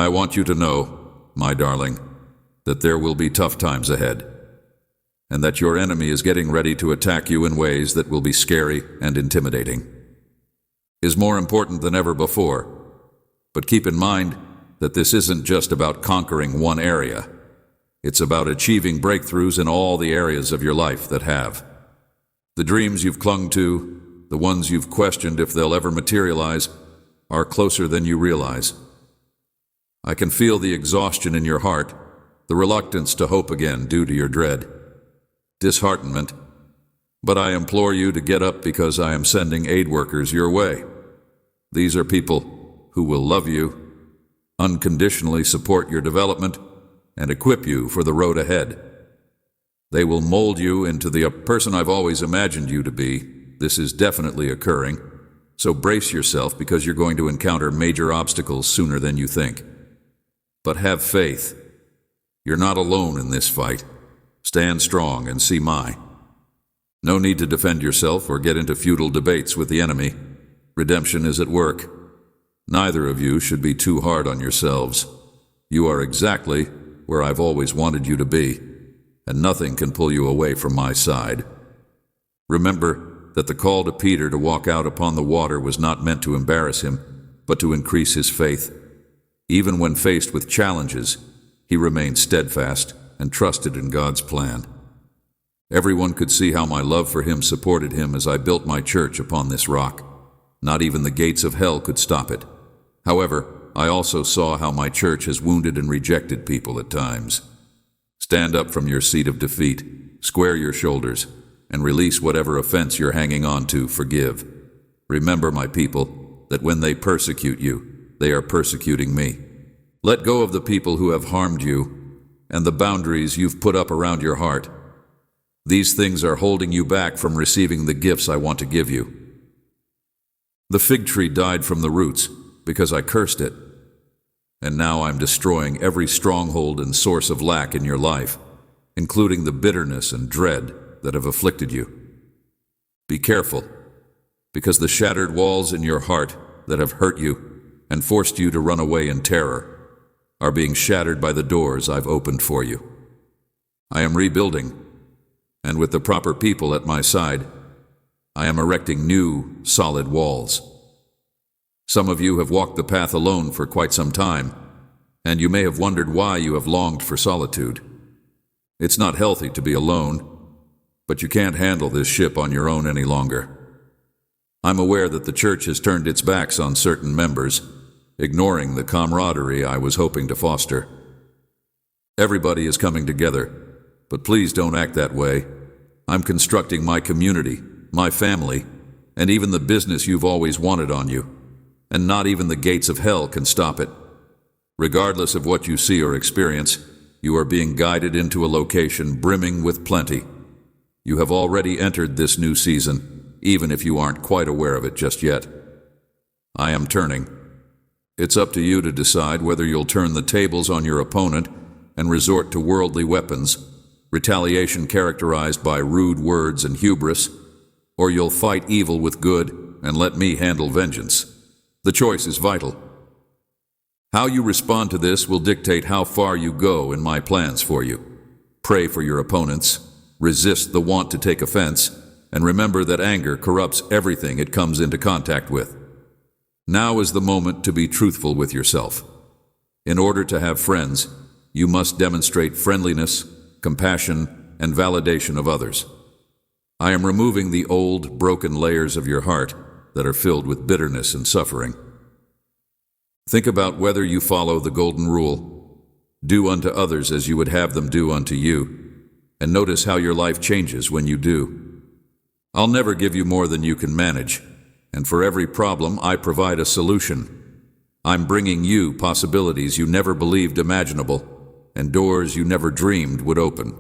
I want you to know, my darling, that there will be tough times ahead, and that your enemy is getting ready to attack you in ways that will be scary and intimidating. Is more important than ever before, but keep in mind that this isn't just about conquering one area. It's about achieving breakthroughs in all the areas of your life that have. The dreams you've clung to, the ones you've questioned if they'll ever materialize, are closer than you realize. I can feel the exhaustion in your heart, the reluctance to hope again due to your dread, disheartenment, but I implore you to get up because I am sending aid workers your way. These are people who will love you, unconditionally support your development, and equip you for the road ahead. They will mold you into the person I've always imagined you to be. This is definitely occurring, so brace yourself because you're going to encounter major obstacles sooner than you think. But have faith. You're not alone in this fight. Stand strong and see my. No need to defend yourself or get into futile debates with the enemy. Redemption is at work. Neither of you should be too hard on yourselves. You are exactly where I've always wanted you to be, and nothing can pull you away from my side. Remember that the call to Peter to walk out upon the water was not meant to embarrass him, but to increase his faith. Even when faced with challenges, he remained steadfast and trusted in God's plan. Everyone could see how my love for him supported him as I built my church upon this rock. Not even the gates of hell could stop it. However, I also saw how my church has wounded and rejected people at times. Stand up from your seat of defeat, square your shoulders, and release whatever offense you're hanging on to. Forgive. Remember, my people, that when they persecute you, they are persecuting me. Let go of the people who have harmed you and the boundaries you've put up around your heart. These things are holding you back from receiving the gifts I want to give you. The fig tree died from the roots because I cursed it, and now I'm destroying every stronghold and source of lack in your life, including the bitterness and dread that have afflicted you. Be careful, because the shattered walls in your heart that have hurt you and forced you to run away in terror are being shattered by the doors I've opened for you. I am rebuilding, and with the proper people at my side, I am erecting new, solid walls. Some of you have walked the path alone for quite some time, and you may have wondered why you have longed for solitude. It's not healthy to be alone, but you can't handle this ship on your own any longer. I'm aware that the church has turned its backs on certain members, ignoring the camaraderie I was hoping to foster. Everybody is coming together, but please don't act that way. I'm constructing my community, my family, and even the business you've always wanted on you, and not even the gates of hell can stop it. Regardless of what you see or experience, you are being guided into a location brimming with plenty. You have already entered this new season, even if you aren't quite aware of it just yet. I am turning. It's up to you to decide whether you'll turn the tables on your opponent and resort to worldly weapons, retaliation characterized by rude words and hubris, or you'll fight evil with good and let me handle vengeance. The choice is vital. How you respond to this will dictate how far you go in my plans for you. Pray for your opponents, resist the want to take offense, and remember that anger corrupts everything it comes into contact with. Now is the moment to be truthful with yourself. In order to have friends, you must demonstrate friendliness, compassion, and validation of others. I am removing the old, broken layers of your heart that are filled with bitterness and suffering. Think about whether you follow the golden rule. Do unto others as you would have them do unto you, and notice how your life changes when you do. I'll never give you more than you can manage, and for every problem I provide a solution. I'm bringing you possibilities you never believed imaginable, and doors you never dreamed would open.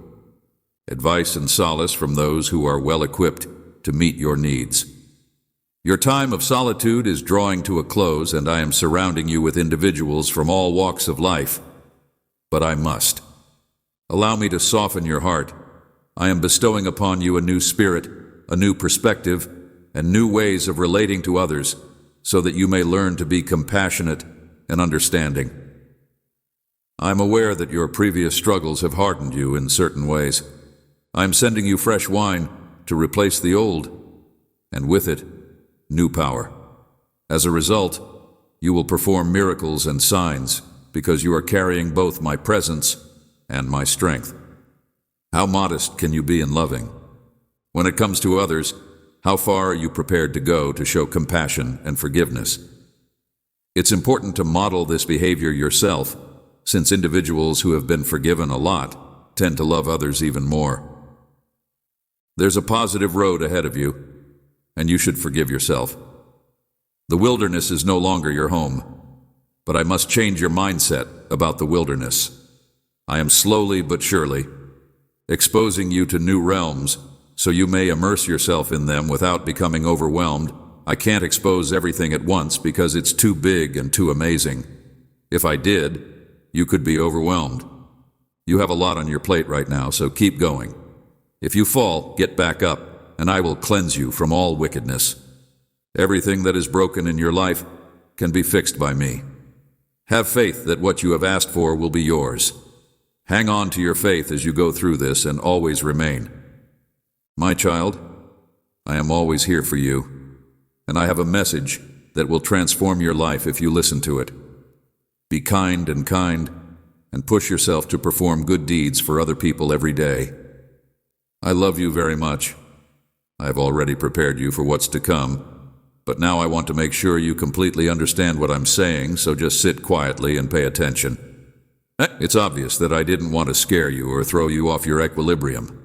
Advice and solace from those who are well-equipped to meet your needs. Your time of solitude is drawing to a close, and I am surrounding you with individuals from all walks of life. But I must. Allow me to soften your heart. I am bestowing upon you a new spirit, a new perspective, and new ways of relating to others, so that you may learn to be compassionate and understanding. I'm aware that your previous struggles have hardened you in certain ways. I'm sending you fresh wine to replace the old, and with it, new power. As a result, you will perform miracles and signs because you are carrying both my presence and my strength. How modest can you be in loving? When it comes to others, how far are you prepared to go to show compassion and forgiveness? It's important to model this behavior yourself, since individuals who have been forgiven a lot tend to love others even more. There's a positive road ahead of you, and you should forgive yourself. The wilderness is no longer your home, but I must change your mindset about the wilderness. I am slowly but surely exposing you to new realms so you may immerse yourself in them without becoming overwhelmed. I can't expose everything at once because it's too big and too amazing. If I did, you could be overwhelmed. You have a lot on your plate right now, so keep going. If you fall, get back up, and I will cleanse you from all wickedness. Everything that is broken in your life can be fixed by me. Have faith that what you have asked for will be yours. Hang on to your faith as you go through this and always remain. My child, I am always here for you, and I have a message that will transform your life if you listen to it. Be kind, and push yourself to perform good deeds for other people every day. I love you very much. I have already prepared you for what's to come, but now I want to make sure you completely understand what I'm saying, so just sit quietly and pay attention. It's obvious that I didn't want to scare you or throw you off your equilibrium.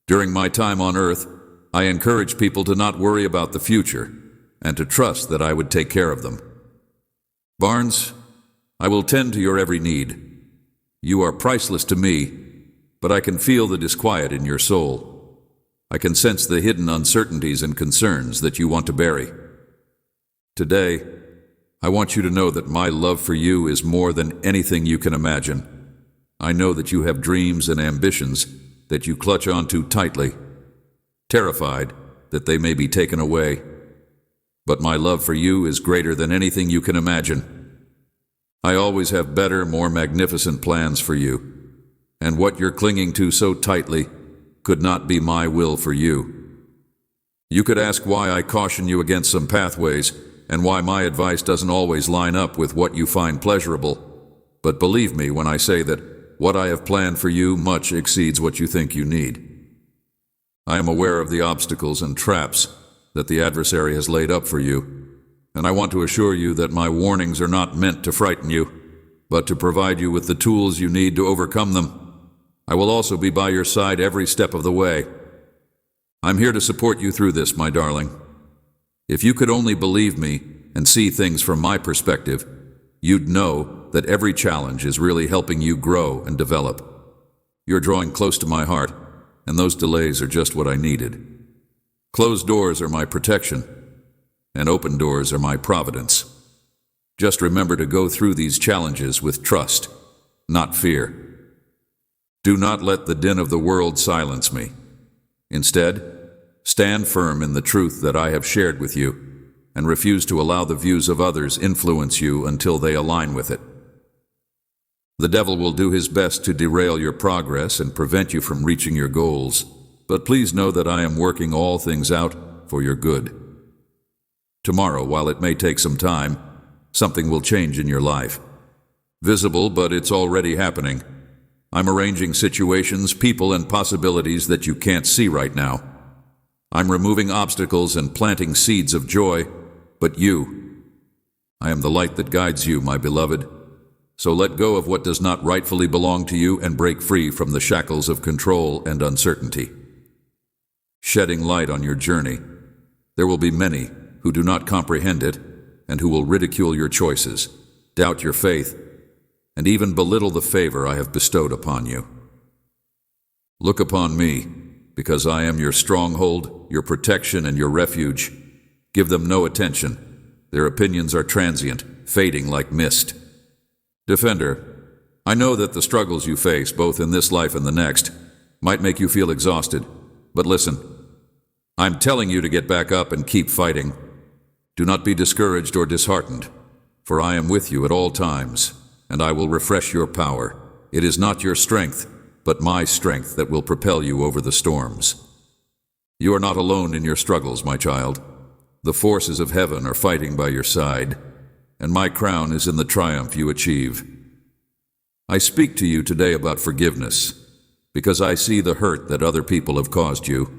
During my time on earth, I encouraged people to not worry about the future and to trust that I would take care of them. Barnes, I will tend to your every need. You are priceless to me, but I can feel the disquiet in your soul. I can sense the hidden uncertainties and concerns that you want to bury. Today, I want you to know that my love for you is more than anything you can imagine. I know that you have dreams and ambitions that you clutch onto tightly, terrified that they may be taken away. But my love for you is greater than anything you can imagine. I always have better, more magnificent plans for you. And what you're clinging to so tightly could not be my will for you. You could ask why I caution you against some pathways and why my advice doesn't always line up with what you find pleasurable. But believe me when I say that what I have planned for you much exceeds what you think you need. I am aware of the obstacles and traps that the adversary has laid up for you, and I want to assure you that my warnings are not meant to frighten you, but to provide you with the tools you need to overcome them. I will also be by your side every step of the way. I'm here to support you through this, my darling. If you could only believe me and see things from my perspective, you'd know that every challenge is really helping you grow and develop. You're drawing close to my heart, and those delays are just what I needed. Closed doors are my protection, and open doors are my providence. Just remember to go through these challenges with trust, not fear. Do not let the din of the world silence me. Instead, stand firm in the truth that I have shared with you, and refuse to allow the views of others influence you until they align with it. The devil will do his best to derail your progress and prevent you from reaching your goals, but please know that I am working all things out for your good. Tomorrow, while it may take some time, something will change in your life. Visible, but it's already happening. I'm arranging situations, people, and possibilities that you can't see right now. I'm removing obstacles and planting seeds of joy, but I am the light that guides you, my beloved. So let go of what does not rightfully belong to you and break free from the shackles of control and uncertainty. Shedding light on your journey, there will be many who do not comprehend it and who will ridicule your choices, doubt your faith, and even belittle the favor I have bestowed upon you. Look upon me, because I am your stronghold, your protection, and your refuge. Give them no attention. Their opinions are transient, fading like mist. Defender, I know that the struggles you face, both in this life and the next, might make you feel exhausted, but listen, I'm telling you to get back up and keep fighting. Do not be discouraged or disheartened, for I am with you at all times. and I will refresh your power. It is not your strength, but my strength that will propel you over the storms. You are not alone in your struggles, my child. The forces of heaven are fighting by your side, and my crown is in the triumph you achieve. I speak to you today about forgiveness, because I see the hurt that other people have caused you.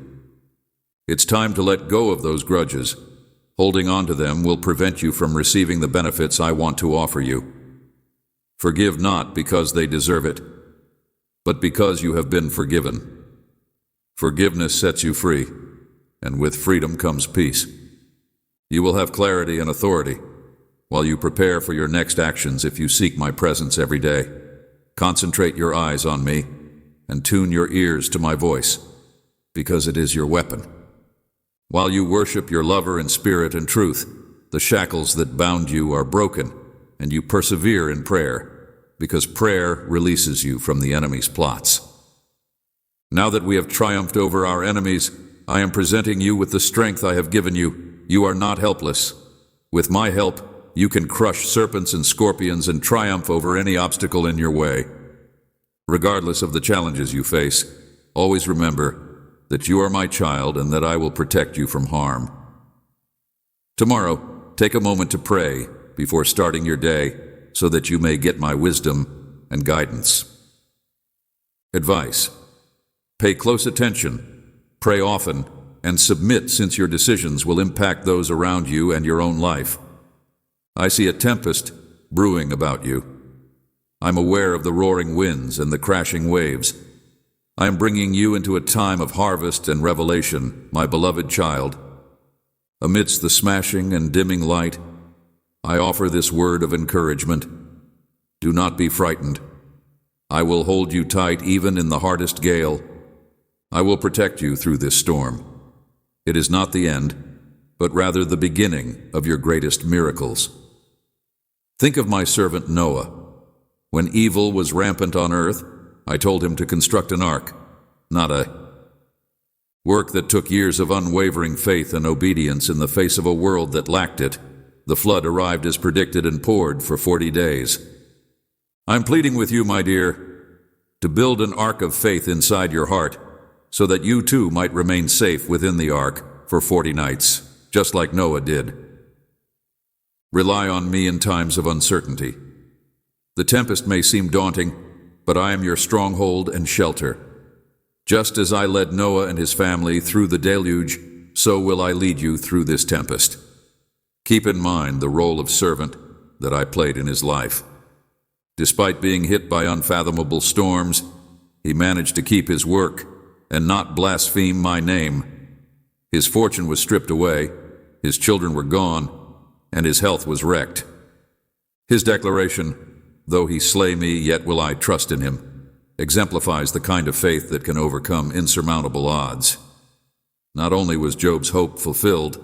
It's time to let go of those grudges. Holding on to them will prevent you from receiving the benefits I want to offer you. Forgive not because they deserve it, but because you have been forgiven. Forgiveness sets you free, and with freedom comes peace. You will have clarity and authority while you prepare for your next actions if you seek my presence every day. Concentrate your eyes on me and tune your ears to my voice, because it is your weapon. While you worship your lover in spirit and truth, the shackles that bound you are broken, and you persevere in prayer, because prayer releases you from the enemy's plots. Now that we have triumphed over our enemies, I am presenting you with the strength I have given you. You are not helpless. With my help, you can crush serpents and scorpions and triumph over any obstacle in your way. Regardless of the challenges you face, always remember that you are my child and that I will protect you from harm. Tomorrow, take a moment to pray before starting your day so that you may get my wisdom and guidance. Advice: pay close attention, pray often, and submit, since your decisions will impact those around you and your own life. I see a tempest brewing about you. I'm aware of the roaring winds and the crashing waves. I am bringing you into a time of harvest and revelation, my beloved child. Amidst the smashing and dimming light, I offer this word of encouragement. Do not be frightened. I will hold you tight even in the hardest gale. I will protect you through this storm. It is not the end, but rather the beginning of your greatest miracles. Think of my servant Noah. When evil was rampant on earth, I told him to construct an ark, not a work that took years of unwavering faith and obedience in the face of a world that lacked it. The flood arrived as predicted and poured for 40 days. I'm pleading with you, my dear, to build an ark of faith inside your heart so that you too might remain safe within the ark for 40 nights, just like Noah did. Rely on me in times of uncertainty. The tempest may seem daunting, but I am your stronghold and shelter. Just as I led Noah and his family through the deluge, so will I lead you through this tempest. Keep in mind the role of servant that I played in his life. Despite being hit by unfathomable storms, he managed to keep his work and not blaspheme my name. His fortune was stripped away, his children were gone, and his health was wrecked. His declaration, "Though he slay me, yet will I trust in him," exemplifies the kind of faith that can overcome insurmountable odds. Not only was Job's hope fulfilled,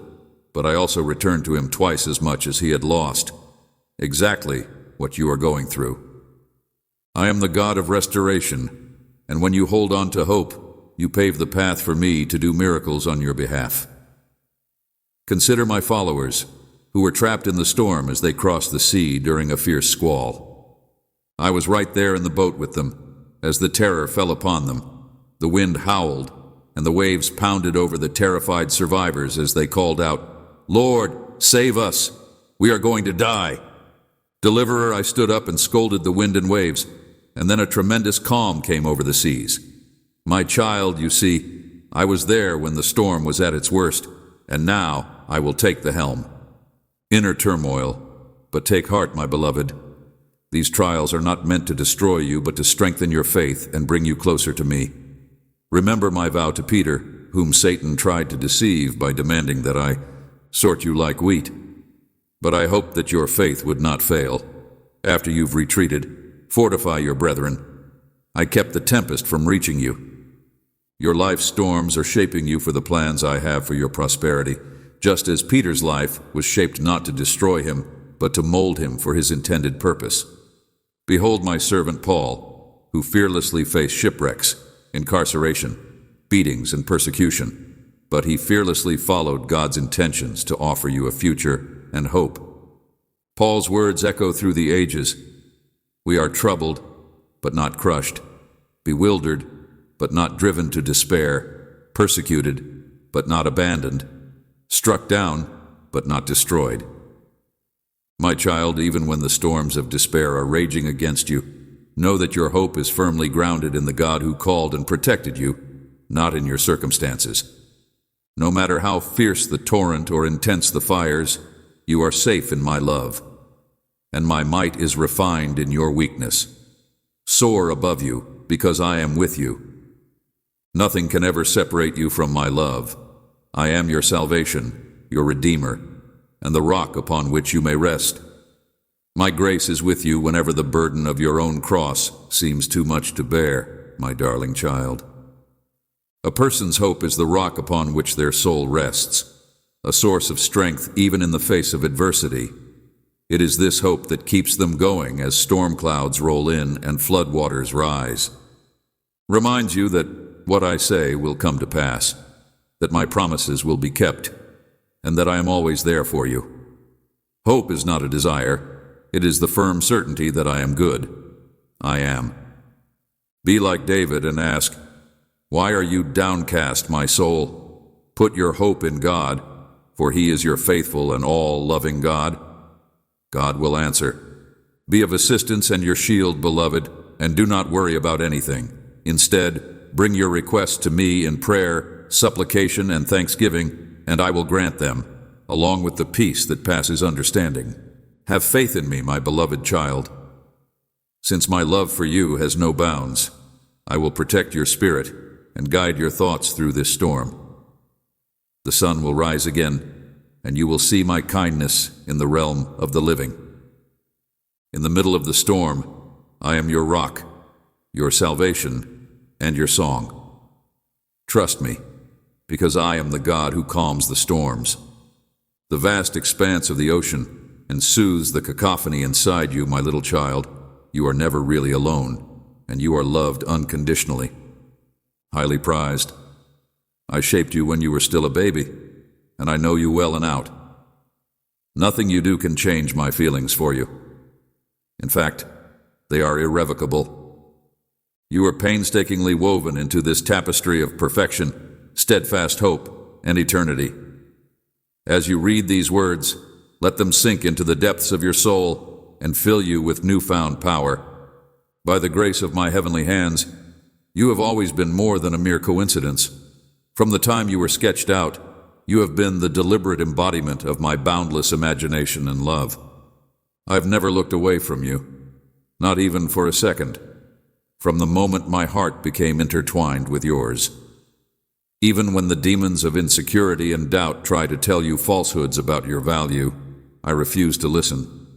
but I also returned to him twice as much as he had lost. Exactly what you are going through. I am the God of restoration, and when you hold on to hope, you pave the path for me to do miracles on your behalf. Consider my followers, who were trapped in the storm as they crossed the sea during a fierce squall. I was right there in the boat with them, as the terror fell upon them. The wind howled, and the waves pounded over the terrified survivors as they called out, "Lord, save us! We are going to die!" Deliverer, I stood up and scolded the wind and waves, and then a tremendous calm came over the seas. My child, you see, I was there when the storm was at its worst, and now I will take the helm. Inner turmoil, but take heart, my beloved. These trials are not meant to destroy you, but to strengthen your faith and bring you closer to me. Remember my vow to Peter, whom Satan tried to deceive by demanding that I sort you like wheat. But I hoped that your faith would not fail. After you've retreated, fortify your brethren. I kept the tempest from reaching you. Your life storms are shaping you for the plans I have for your prosperity, just as Peter's life was shaped not to destroy him, but to mold him for his intended purpose. Behold my servant Paul, who fearlessly faced shipwrecks, incarceration, beatings, and persecution, but he fearlessly followed God's intentions to offer you a future and hope. Paul's words echo through the ages. We are troubled, but not crushed, bewildered, but not driven to despair, persecuted, but not abandoned, struck down, but not destroyed. My child, even when the storms of despair are raging against you, know that your hope is firmly grounded in the God who called and protected you, not in your circumstances. No matter how fierce the torrent or intense the fires, you are safe in my love, and my might is refined in your weakness. Soar above you, because I am with you. Nothing can ever separate you from my love. I am your salvation, your Redeemer, and the rock upon which you may rest. My grace is with you whenever the burden of your own cross seems too much to bear, my darling child. A person's hope is the rock upon which their soul rests, a source of strength even in the face of adversity. It is this hope that keeps them going as storm clouds roll in and floodwaters rise. Reminds you that what I say will come to pass, that my promises will be kept, and that I am always there for you. Hope is not a desire. It is the firm certainty that I am good. I am. Be like David and ask, "Why are you downcast, my soul? Put your hope in God, for He is your faithful and all-loving God." God will answer. Be of assistance and your shield, beloved, and do not worry about anything. Instead, bring your requests to me in prayer, supplication, and thanksgiving, and I will grant them, along with the peace that passes understanding. Have faith in me, my beloved child. Since my love for you has no bounds, I will protect your spirit and guide your thoughts through this storm. The sun will rise again, and you will see my kindness in the realm of the living. In the middle of the storm, I am your rock, your salvation, and your song. Trust me, because I am the God who calms the storms. The vast expanse of the ocean and soothes the cacophony inside you, my little child. You are never really alone, and you are loved unconditionally. Highly prized. I shaped you when you were still a baby, and I know you well and out. Nothing you do can change my feelings for you. In fact, they are irrevocable. You are painstakingly woven into this tapestry of perfection, steadfast hope, and eternity. As you read these words, let them sink into the depths of your soul and fill you with newfound power. By the grace of my heavenly hands, you have always been more than a mere coincidence. From the time you were sketched out, you have been the deliberate embodiment of my boundless imagination and love. I have never looked away from you, not even for a second, from the moment my heart became intertwined with yours. Even when the demons of insecurity and doubt try to tell you falsehoods about your value, I refuse to listen.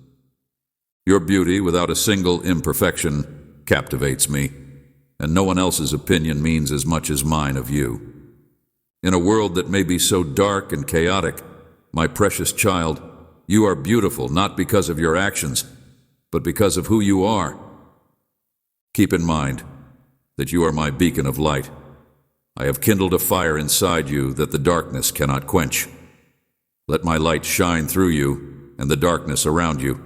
Your beauty, without a single imperfection, captivates me, and no one else's opinion means as much as mine of you. In a world that may be so dark and chaotic, my precious child, you are beautiful not because of your actions, but because of who you are. Keep in mind that you are my beacon of light. I have kindled a fire inside you that the darkness cannot quench. Let my light shine through you and the darkness around you.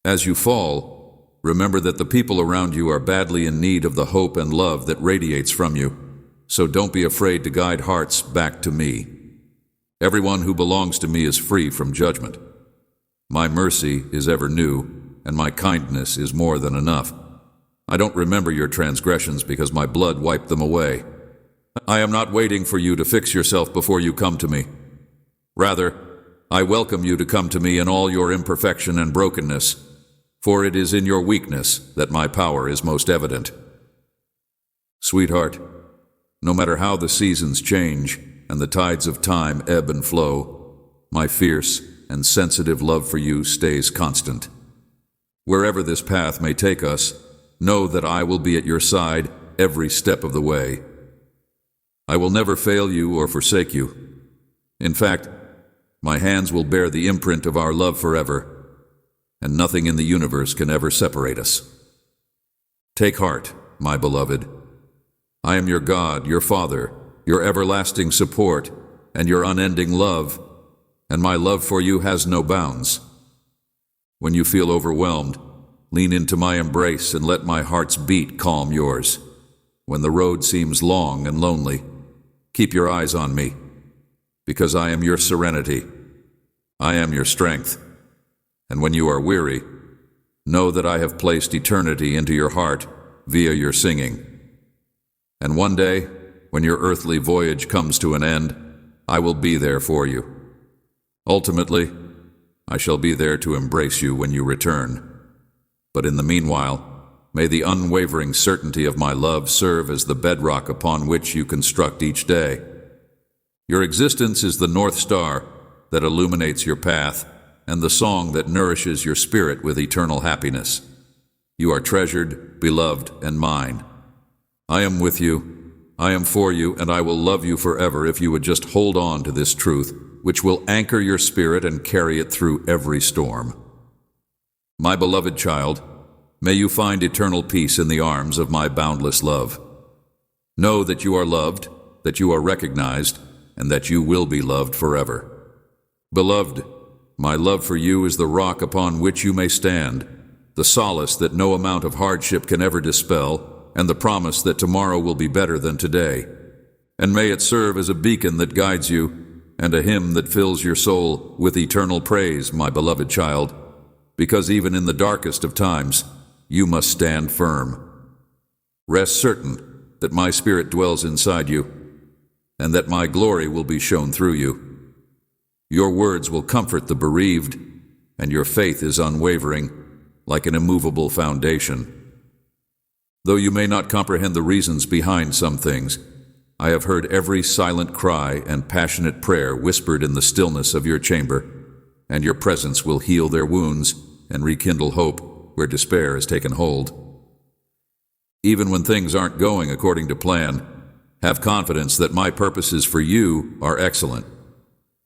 As you fall, remember that the people around you are badly in need of the hope and love that radiates from you. So don't be afraid to guide hearts back to me. Everyone who belongs to me is free from judgment. My mercy is ever new, and my kindness is more than enough. I don't remember your transgressions because my blood wiped them away. I am not waiting for you to fix yourself before you come to me. Rather, I welcome you to come to me in all your imperfection and brokenness, for it is in your weakness that my power is most evident. Sweetheart, no matter how the seasons change and the tides of time ebb and flow, my fierce and sensitive love for you stays constant. Wherever this path may take us, know that I will be at your side every step of the way. I will never fail you or forsake you. In fact, my hands will bear the imprint of our love forever, and nothing in the universe can ever separate us. Take heart, my beloved. I am your God, your Father, your everlasting support, and your unending love, and my love for you has no bounds. When you feel overwhelmed, lean into my embrace and let my heart's beat calm yours. When the road seems long and lonely, keep your eyes on me, because I am your serenity. I am your strength. And when you are weary, know that I have placed eternity into your heart via your singing. And one day, when your earthly voyage comes to an end, I will be there for you. Ultimately, I shall be there to embrace you when you return. But in the meanwhile, may the unwavering certainty of my love serve as the bedrock upon which you construct each day. Your existence is the North Star that illuminates your path and the song that nourishes your spirit with eternal happiness. You are treasured, beloved, and mine. I am with you, I am for you, and I will love you forever if you would just hold on to this truth, which will anchor your spirit and carry it through every storm. My beloved child, may you find eternal peace in the arms of my boundless love. Know that you are loved, that you are recognized, and that you will be loved forever. Beloved, my love for you is the rock upon which you may stand, the solace that no amount of hardship can ever dispel, and the promise that tomorrow will be better than today. And may it serve as a beacon that guides you, and a hymn that fills your soul with eternal praise, my beloved child, because even in the darkest of times, you must stand firm. Rest certain that my spirit dwells inside you, and that my glory will be shown through you. Your words will comfort the bereaved, and your faith is unwavering, like an immovable foundation. Though you may not comprehend the reasons behind some things, I have heard every silent cry and passionate prayer whispered in the stillness of your chamber, and your presence will heal their wounds and rekindle hope where despair has taken hold. Even when things aren't going according to plan, have confidence that my purposes for you are excellent.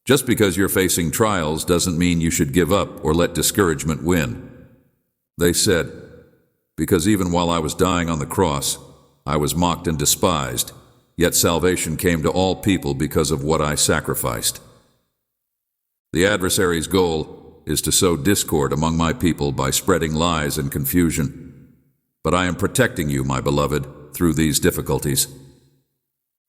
Just because you're facing trials doesn't mean you should give up or let discouragement win. They said, because even while I was dying on the cross, I was mocked and despised, yet salvation came to all people because of what I sacrificed. The adversary's goal is to sow discord among my people by spreading lies and confusion. But I am protecting you, my beloved, through these difficulties.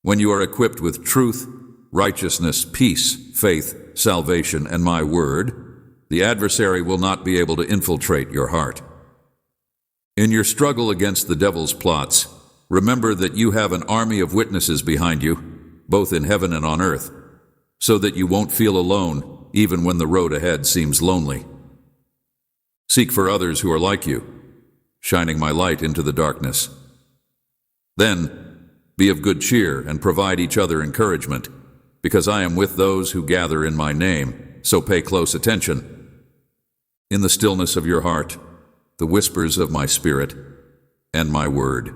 When you are equipped with truth, righteousness, peace, faith, salvation, and my word, the adversary will not be able to infiltrate your heart. In your struggle against the devil's plots, remember that you have an army of witnesses behind you, both in heaven and on earth, so that you won't feel alone even when the road ahead seems lonely. Seek for others who are like you, shining my light into the darkness. Then, be of good cheer and provide each other encouragement, because I am with those who gather in my name, so pay close attention. In the stillness of your heart, the whispers of my spirit, and my word.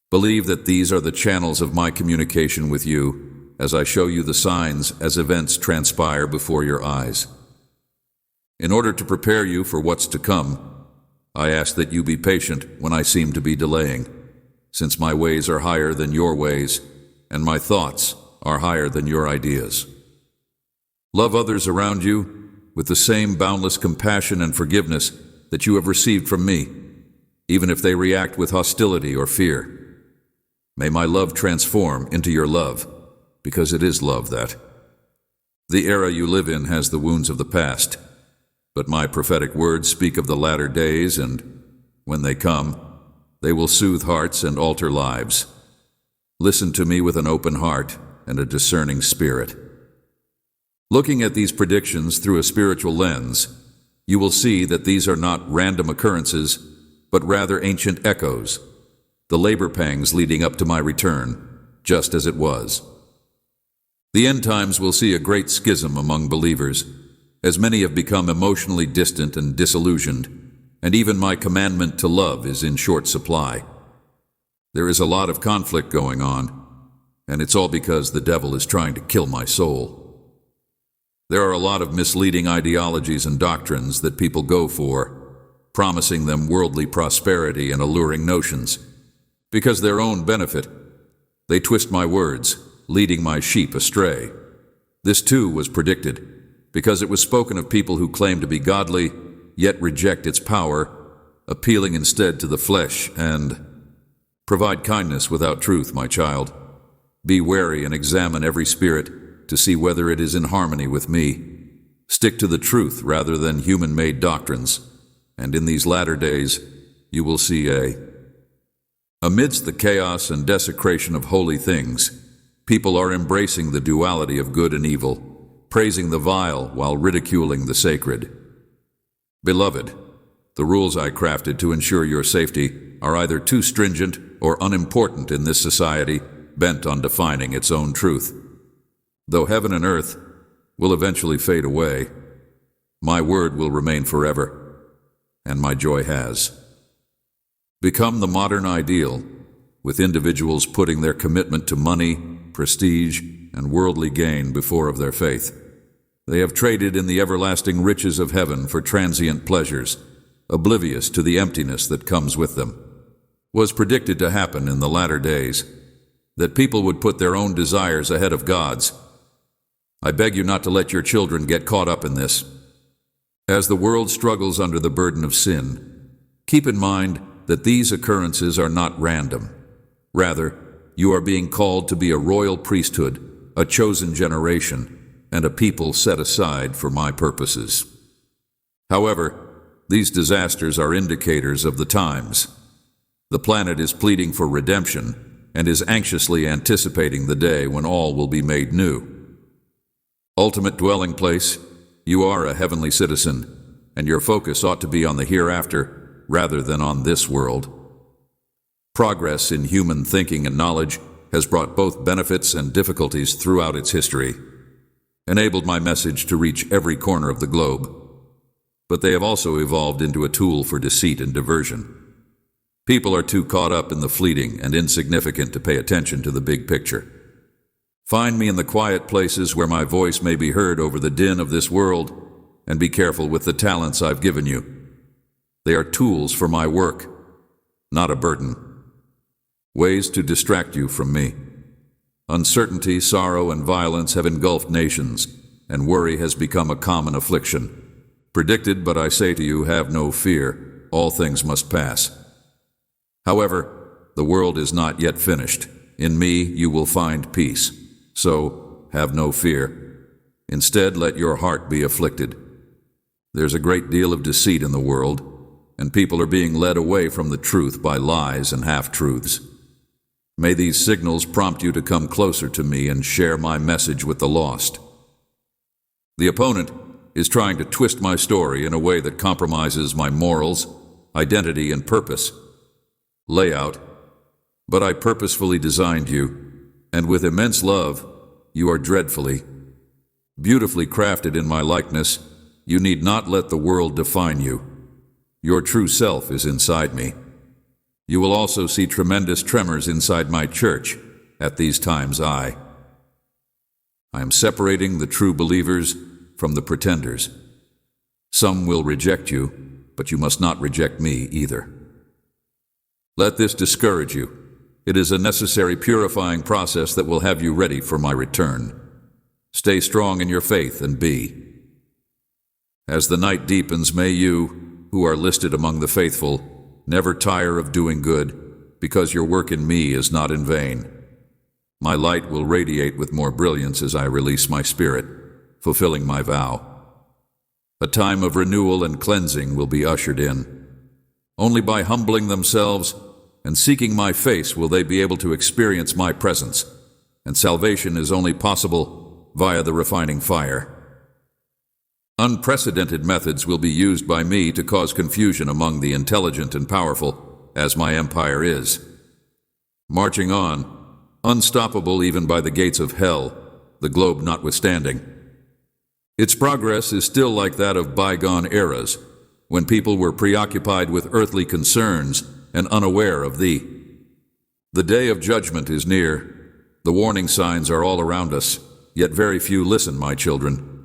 Believe that these are the channels of my communication with you, as I show you the signs as events transpire before your eyes. In order to prepare you for what's to come, I ask that you be patient when I seem to be delaying, since my ways are higher than your ways, and my thoughts are higher than your ideas. Love others around you with the same boundless compassion and forgiveness that you have received from me, even if they react with hostility or fear. May my love transform into your love, because it is love that. The era you live in has the wounds of the past, but my prophetic words speak of the latter days, and when they come, they will soothe hearts and alter lives. Listen to me with an open heart and a discerning spirit. Looking at these predictions through a spiritual lens, you will see that these are not random occurrences, but rather ancient echoes, the labor pangs leading up to my return, just as it was. The end times will see a great schism among believers, as many have become emotionally distant and disillusioned, and even my commandment to love is in short supply. There is a lot of conflict going on, and it's all because the devil is trying to kill my soul. There are a lot of misleading ideologies and doctrines that people go for, promising them worldly prosperity and alluring notions. Because their own benefit, they twist my words, leading my sheep astray. This too was predicted, because it was spoken of people who claim to be godly, yet reject its power, appealing instead to the flesh, and provide kindness without truth, my child. Be wary and examine every spirit to see whether it is in harmony with me. Stick to the truth rather than human-made doctrines, and in these latter days you will see amidst the chaos and desecration of holy things, people are embracing the duality of good and evil, praising the vile while ridiculing the sacred. Beloved, the rules I crafted to ensure your safety are either too stringent or unimportant in this society bent on defining its own truth. Though heaven and earth will eventually fade away, my word will remain forever, and my joy has. Become the modern ideal, with individuals putting their commitment to money, prestige, and worldly gain before of their faith. They have traded in the everlasting riches of heaven for transient pleasures, oblivious to the emptiness that comes with them. Was predicted to happen in the latter days, that people would put their own desires ahead of God's. I beg you not to let your children get caught up in this. As the world struggles under the burden of sin, keep in mind that these occurrences are not random. Rather, you are being called to be a royal priesthood, a chosen generation, and a people set aside for my purposes. However, these disasters are indicators of the times. The planet is pleading for redemption and is anxiously anticipating the day when all will be made new. Ultimate dwelling place, you are a heavenly citizen, and your focus ought to be on the hereafter rather than on this world. Progress in human thinking and knowledge has brought both benefits and difficulties throughout its history, enabled my message to reach every corner of the globe, but they have also evolved into a tool for deceit and diversion. People are too caught up in the fleeting and insignificant to pay attention to the big picture. Find me in the quiet places where my voice may be heard over the din of this world, and be careful with the talents I've given you. They are tools for my work, not a burden. Ways to distract you from me. Uncertainty, sorrow, and violence have engulfed nations, and worry has become a common affliction. Predicted, but I say to you, have no fear. All things must pass. However, the world is not yet finished. In me you will find peace. So, have no fear. Instead, let your heart be afflicted. There's a great deal of deceit in the world, and people are being led away from the truth by lies and half-truths. May these signals prompt you to come closer to me and share my message with the lost. The opponent is trying to twist my story in a way that compromises my morals, identity, and purpose. Layout, but I purposefully designed you, and with immense love, you are dreadfully, beautifully crafted in my likeness. You need not let the world define you. Your true self is inside me. You will also see tremendous tremors inside my church. At these times I am separating the true believers from the pretenders. Some will reject you, but you must not reject me either. Let this discourage you. It is a necessary purifying process that will have you ready for my return. Stay strong in your faith and be. As the night deepens, may you, who are listed among the faithful, never tire of doing good, because your work in me is not in vain. My light will radiate with more brilliance as I release my spirit, fulfilling my vow. A time of renewal and cleansing will be ushered in. Only by humbling themselves and seeking my face will they be able to experience my presence, and salvation is only possible via the refining fire. Unprecedented methods will be used by me to cause confusion among the intelligent and powerful, as my empire is. Marching on, unstoppable even by the gates of hell, the globe notwithstanding. Its progress is still like that of bygone eras, when people were preoccupied with earthly concerns and unaware of thee. The day of judgment is near. The warning signs are all around us, yet very few listen, my children.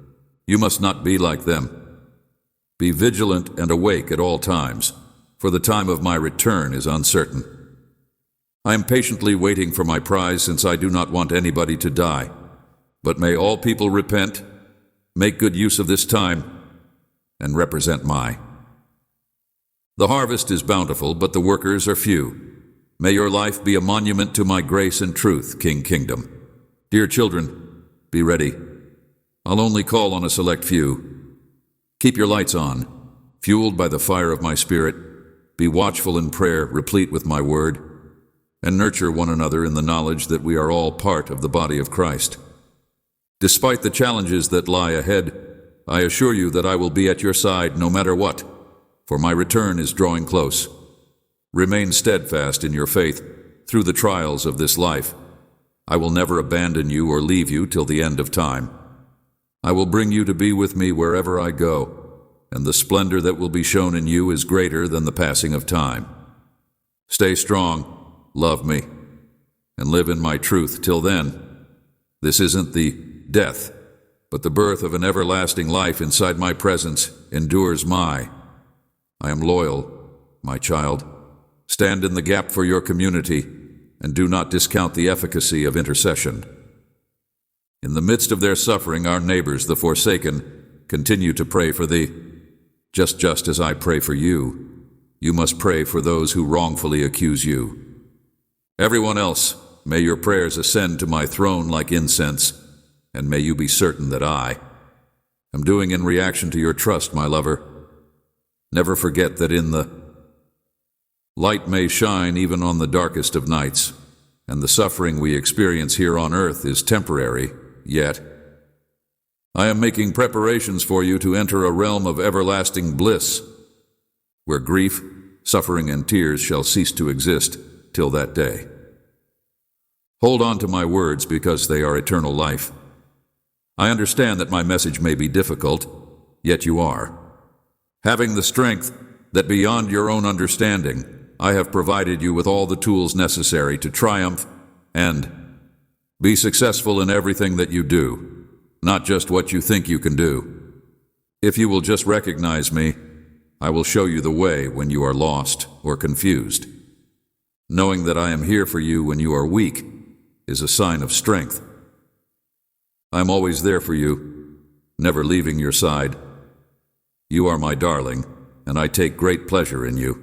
You must not be like them. Be vigilant and awake at all times, for the time of my return is uncertain. I am patiently waiting for my prize, since I do not want anybody to die. But may all people repent, make good use of this time, and represent my The harvest is bountiful, but the workers are few. May your life be a monument to my grace and truth, King Kingdom. Dear children, be ready. I'll only call on a select few. Keep your lights on, fueled by the fire of my spirit. Be watchful in prayer, replete with my word, and nurture one another in the knowledge that we are all part of the body of Christ. Despite the challenges that lie ahead, I assure you that I will be at your side no matter what, for my return is drawing close. Remain steadfast in your faith through the trials of this life. I will never abandon you or leave you till the end of time. I will bring you to be with me wherever I go, and the splendor that will be shown in you is greater than the passing of time. Stay strong, love me, and live in my truth till then. This isn't the death, but the birth of an everlasting life inside my presence endures my. I am loyal, my child. Stand in the gap for your community, and do not discount the efficacy of intercession. In the midst of their suffering, our neighbors, the forsaken, continue to pray for thee. Just as I pray for you, you must pray for those who wrongfully accuse you. Everyone else, may your prayers ascend to my throne like incense, and may you be certain that I am doing in reaction to your trust, my lover. Never forget that in the light may shine even on the darkest of nights, and the suffering we experience here on earth is temporary, yet I am making preparations for you to enter a realm of everlasting bliss, where grief, suffering, and tears shall cease to exist till that day. Hold on to my words because they are eternal life. I understand that my message may be difficult, yet you are. Having the strength that beyond your own understanding, I have provided you with all the tools necessary to triumph and be successful in everything that you do, not just what you think you can do. If you will just recognize me, I will show you the way when you are lost or confused. Knowing that I am here for you when you are weak is a sign of strength. I am always there for you, never leaving your side. You are my darling, and I take great pleasure in you.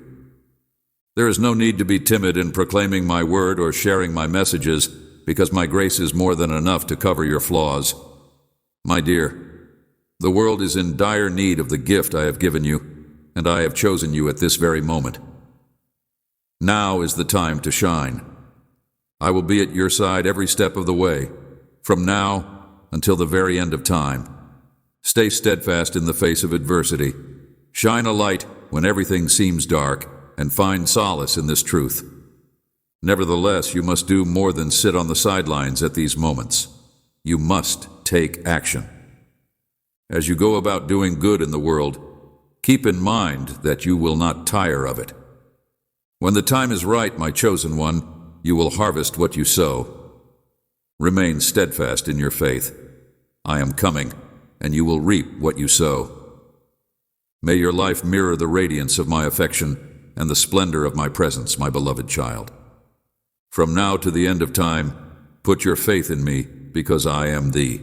There is no need to be timid in proclaiming my word or sharing my messages, because my grace is more than enough to cover your flaws. My dear, the world is in dire need of the gift I have given you, and I have chosen you at this very moment. Now is the time to shine. I will be at your side every step of the way, from now until the very end of time. Stay steadfast in the face of adversity. Shine a light when everything seems dark, and find solace in this truth. Nevertheless, you must do more than sit on the sidelines at these moments. You must take action. As you go about doing good in the world, keep in mind that you will not tire of it. When the time is right, my chosen one, you will harvest what you sow. Remain steadfast in your faith. I am coming, and you will reap what you sow. May your life mirror the radiance of my affection and the splendor of my presence, my beloved child. From now to the end of time, put your faith in me, because I am thee.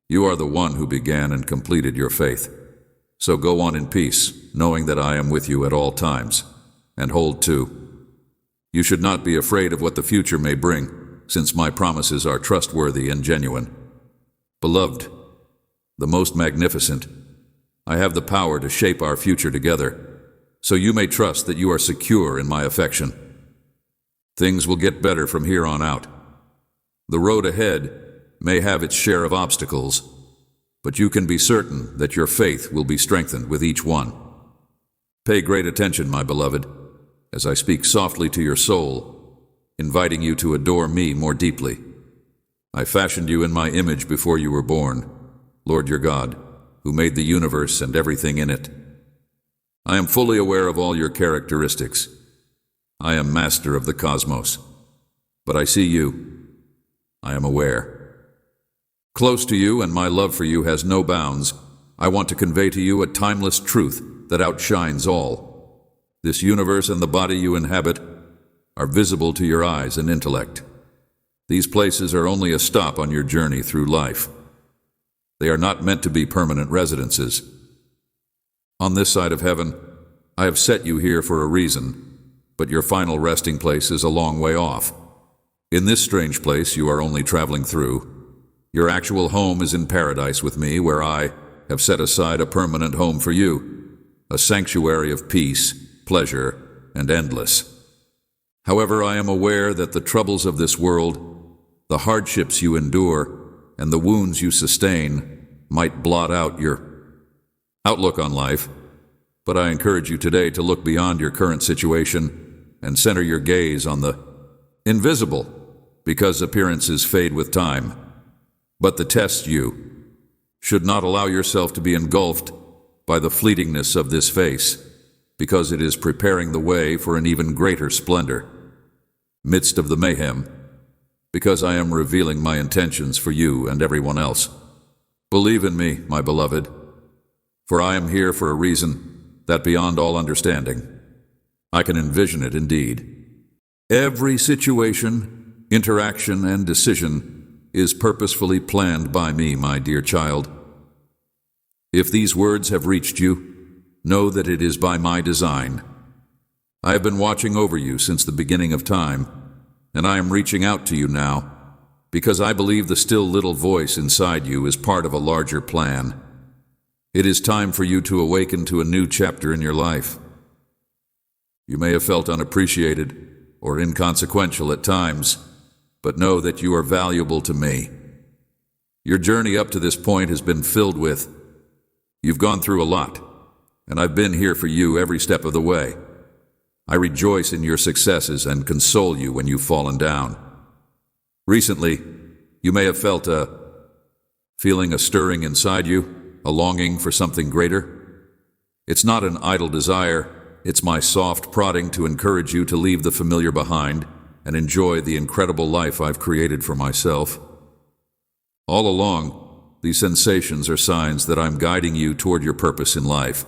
You are the one who began and completed your faith. So go on in peace, knowing that I am with you at all times, and hold to. You should not be afraid of what the future may bring, since my promises are trustworthy and genuine. Beloved, the most magnificent, I have the power to shape our future together, so you may trust that you are secure in my affection. Things will get better from here on out. The road ahead may have its share of obstacles, but you can be certain that your faith will be strengthened with each one. Pay great attention, my beloved, as I speak softly to your soul, inviting you to adore me more deeply. I fashioned you in my image before you were born, Lord your God, who made the universe and everything in it. I am fully aware of all your characteristics. I am master of the cosmos. But I see you. I am aware. Close to you, and my love for you has no bounds. I want to convey to you a timeless truth that outshines all. This universe and the body you inhabit are visible to your eyes and intellect. These places are only a stop on your journey through life. They are not meant to be permanent residences. On this side of heaven, I have set you here for a reason, but your final resting place is a long way off. In this strange place you are only traveling through. Your actual home is in paradise with me, where I have set aside a permanent home for you, a sanctuary of peace, pleasure, and endless. However, I am aware that the troubles of this world, the hardships you endure, and the wounds you sustain might blot out your outlook on life, but I encourage you today to look beyond your current situation and center your gaze on the invisible, because appearances fade with time. But the test you should not allow yourself to be engulfed by the fleetingness of this face, because it is preparing the way for an even greater splendor. Midst of the mayhem, because I am revealing my intentions for you and everyone else. Believe in me, my beloved, for I am here for a reason that beyond all understanding. I can envision it indeed. Every situation, interaction, and decision is purposefully planned by me, my dear child. If these words have reached you, know that it is by my design. I have been watching over you since the beginning of time, and I am reaching out to you now, because I believe the still little voice inside you is part of a larger plan. It is time for you to awaken to a new chapter in your life. You may have felt unappreciated or inconsequential at times, but know that you are valuable to me. Your journey up to this point has been filled with. You've gone through a lot, and I've been here for you every step of the way. I rejoice in your successes and console you when you've fallen down. Recently, you may have felt a stirring inside you, a longing for something greater. It's not an idle desire, it's my soft prodding to encourage you to leave the familiar behind and enjoy the incredible life I've created for myself. All along, these sensations are signs that I'm guiding you toward your purpose in life.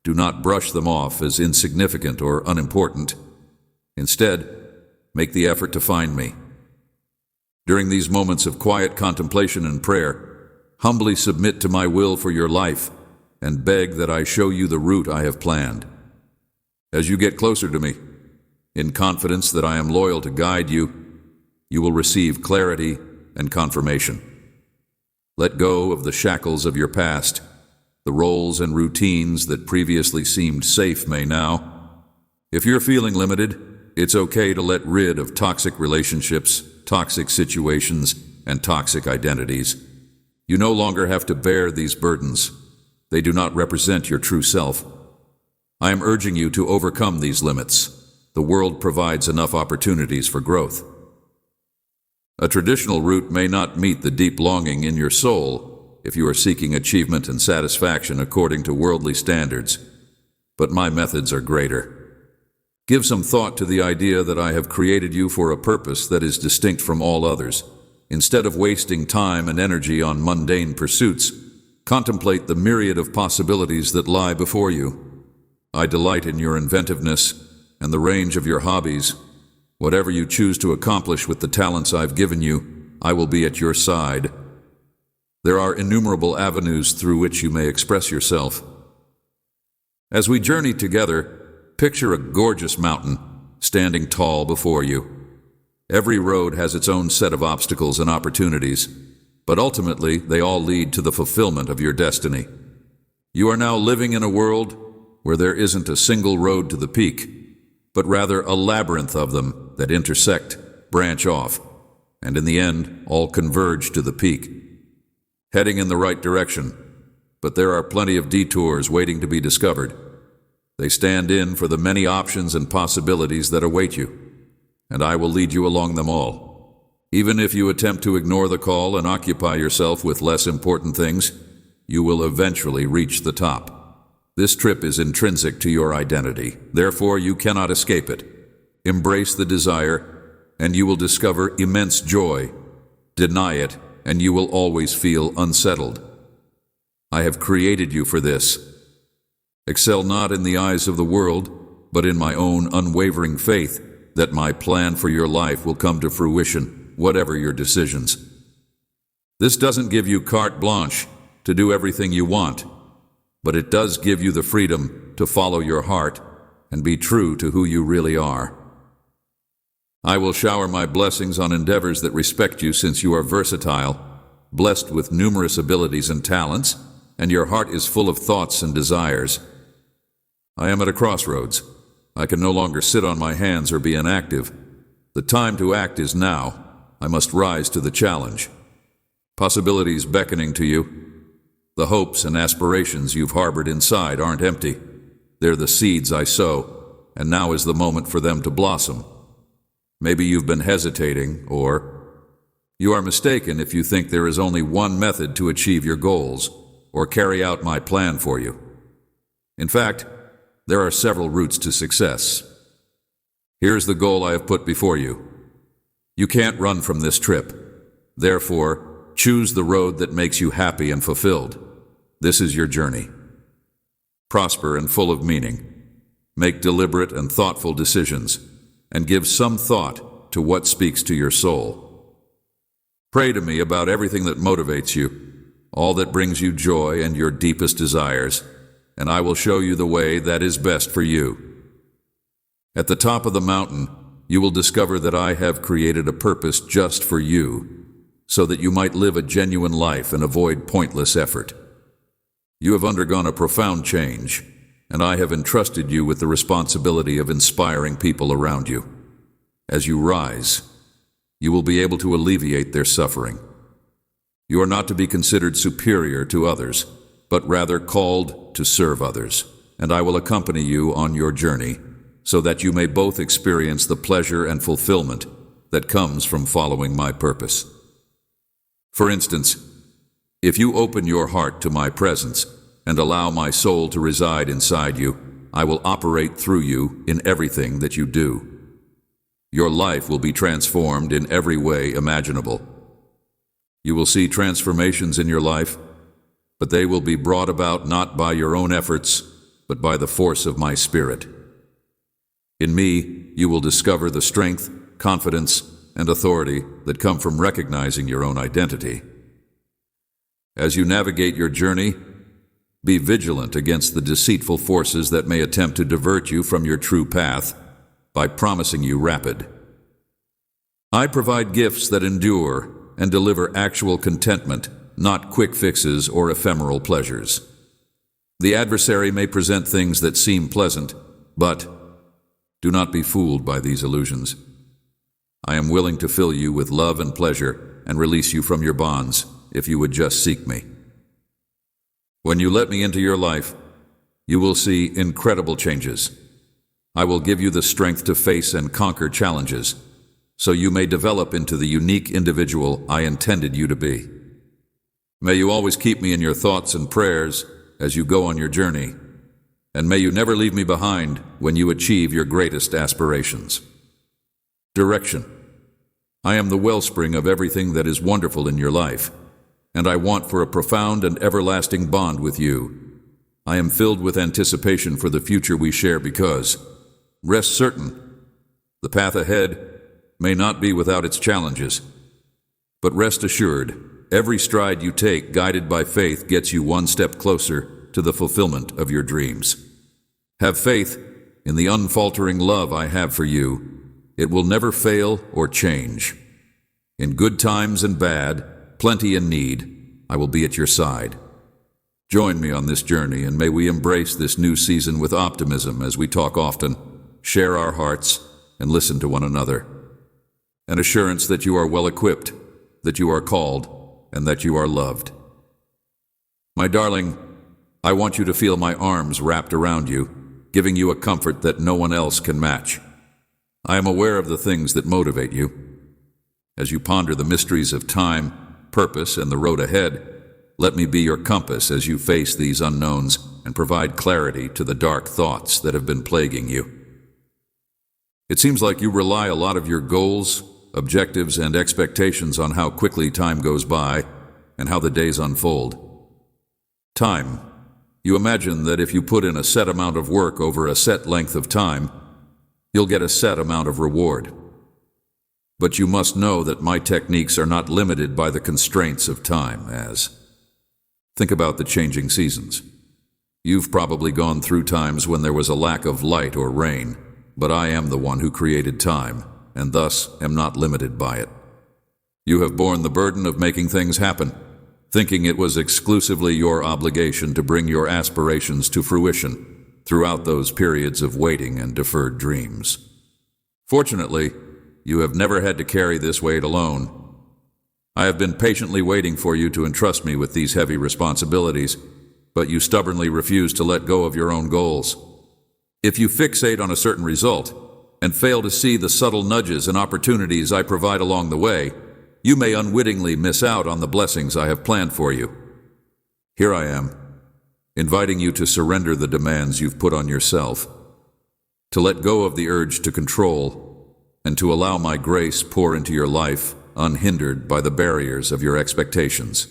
Do not brush them off as insignificant or unimportant. Instead, make the effort to find me. During these moments of quiet contemplation and prayer, humbly submit to my will for your life and beg that I show you the route I have planned. As you get closer to me, in confidence that I am loyal to guide you, you will receive clarity and confirmation. Let go of the shackles of your past. The roles and routines that previously seemed safe may now. If you're feeling limited, it's okay to let rid of toxic relationships, toxic situations, and toxic identities. You no longer have to bear these burdens. They do not represent your true self. I am urging you to overcome these limits. The world provides enough opportunities for growth. A traditional route may not meet the deep longing in your soul if you are seeking achievement and satisfaction according to worldly standards, but my methods are greater. Give some thought to the idea that I have created you for a purpose that is distinct from all others. Instead of wasting time and energy on mundane pursuits, contemplate the myriad of possibilities that lie before you. I delight in your inventiveness and the range of your hobbies. Whatever you choose to accomplish with the talents I've given you, I will be at your side. There are innumerable avenues through which you may express yourself. As we journey together, picture a gorgeous mountain standing tall before you. Every road has its own set of obstacles and opportunities, but ultimately they all lead to the fulfillment of your destiny. You are now living in a world where there isn't a single road to the peak, but rather a labyrinth of them that intersect, branch off, and in the end, all converge to the peak. Heading in the right direction, but there are plenty of detours waiting to be discovered. They stand in for the many options and possibilities that await you, and I will lead you along them all. Even if you attempt to ignore the call and occupy yourself with less important things, you will eventually reach the top. This trip is intrinsic to your identity, therefore you cannot escape it. Embrace the desire, and you will discover immense joy. Deny it, and you will always feel unsettled. I have created you for this. Excel not in the eyes of the world, but in my own unwavering faith that my plan for your life will come to fruition, whatever your decisions. This doesn't give you carte blanche to do everything you want. but it does give you the freedom to follow your heart and be true to who you really are. I will shower my blessings on endeavors that respect you, since you are versatile, blessed with numerous abilities and talents, and your heart is full of thoughts and desires. I am at a crossroads. I can no longer sit on my hands or be inactive. The time to act is now. I must rise to the challenge. Possibilities beckoning to you. The hopes and aspirations you've harbored inside aren't empty. They're the seeds I sow, and now is the moment for them to blossom. Maybe you've been hesitating, or you are mistaken if you think there is only one method to achieve your goals or carry out my plan for you. In fact, there are several routes to success. Here's the goal I have put before you. You can't run from this trip. Therefore, choose the road that makes you happy and fulfilled. This is your journey. Prosper and full of meaning. Make deliberate and thoughtful decisions, and give some thought to what speaks to your soul. Pray to me about everything that motivates you, all that brings you joy and your deepest desires, and I will show you the way that is best for you. At the top of the mountain, you will discover that I have created a purpose just for you, so that you might live a genuine life and avoid pointless effort. You have undergone a profound change, and I have entrusted you with the responsibility of inspiring people around you. As you rise, you will be able to alleviate their suffering. You are not to be considered superior to others, but rather called to serve others, and I will accompany you on your journey, so that you may both experience the pleasure and fulfillment that comes from following my purpose. For instance, if you open your heart to my presence and allow my soul to reside inside you, I will operate through you in everything that you do. Your life will be transformed in every way imaginable. You will see transformations in your life, but they will be brought about not by your own efforts, but by the force of my Spirit. In me, you will discover the strength, confidence, and authority that come from recognizing your own identity. As you navigate your journey, be vigilant against the deceitful forces that may attempt to divert you from your true path by promising you rapid. I provide gifts that endure and deliver actual contentment, not quick fixes or ephemeral pleasures. The adversary may present things that seem pleasant, but do not be fooled by these illusions. I am willing to fill you with love and pleasure and release you from your bonds if you would just seek me. When you let me into your life, you will see incredible changes. I will give you the strength to face and conquer challenges, so you may develop into the unique individual I intended you to be. May you always keep me in your thoughts and prayers as you go on your journey, and may you never leave me behind when you achieve your greatest aspirations. Direction. I am the wellspring of everything that is wonderful in your life, and I want for a profound and everlasting bond with you. I am filled with anticipation for the future we share because, rest certain, the path ahead may not be without its challenges. But rest assured, every stride you take guided by faith gets you one step closer to the fulfillment of your dreams. Have faith in the unfaltering love I have for you. It will never fail or change. In good times and bad, plenty and need, I will be at your side. Join me on this journey, and may we embrace this new season with optimism as we talk often, share our hearts, and listen to one another. An assurance that you are well equipped, that you are called, and that you are loved. My darling, I want you to feel my arms wrapped around you, giving you a comfort that no one else can match. I am aware of the things that motivate you. As you ponder the mysteries of time, purpose, and the road ahead, let me be your compass as you face these unknowns and provide clarity to the dark thoughts that have been plaguing you. It seems like you rely a lot of your goals, objectives, and expectations on how quickly time goes by and how the days unfold. Time. You imagine that if you put in a set amount of work over a set length of time, you'll get a set amount of reward. But you must know that my techniques are not limited by the constraints of time, think about the changing seasons. You've probably gone through times when there was a lack of light or rain, but I am the one who created time, and thus am not limited by it. You have borne the burden of making things happen, thinking it was exclusively your obligation to bring your aspirations to fruition throughout those periods of waiting and deferred dreams. Fortunately, you have never had to carry this weight alone. I have been patiently waiting for you to entrust me with these heavy responsibilities, but you stubbornly refuse to let go of your own goals. If you fixate on a certain result and fail to see the subtle nudges and opportunities I provide along the way, you may unwittingly miss out on the blessings I have planned for you. Here I am, inviting you to surrender the demands you've put on yourself, to let go of the urge to control, and to allow my grace pour into your life unhindered by the barriers of your expectations.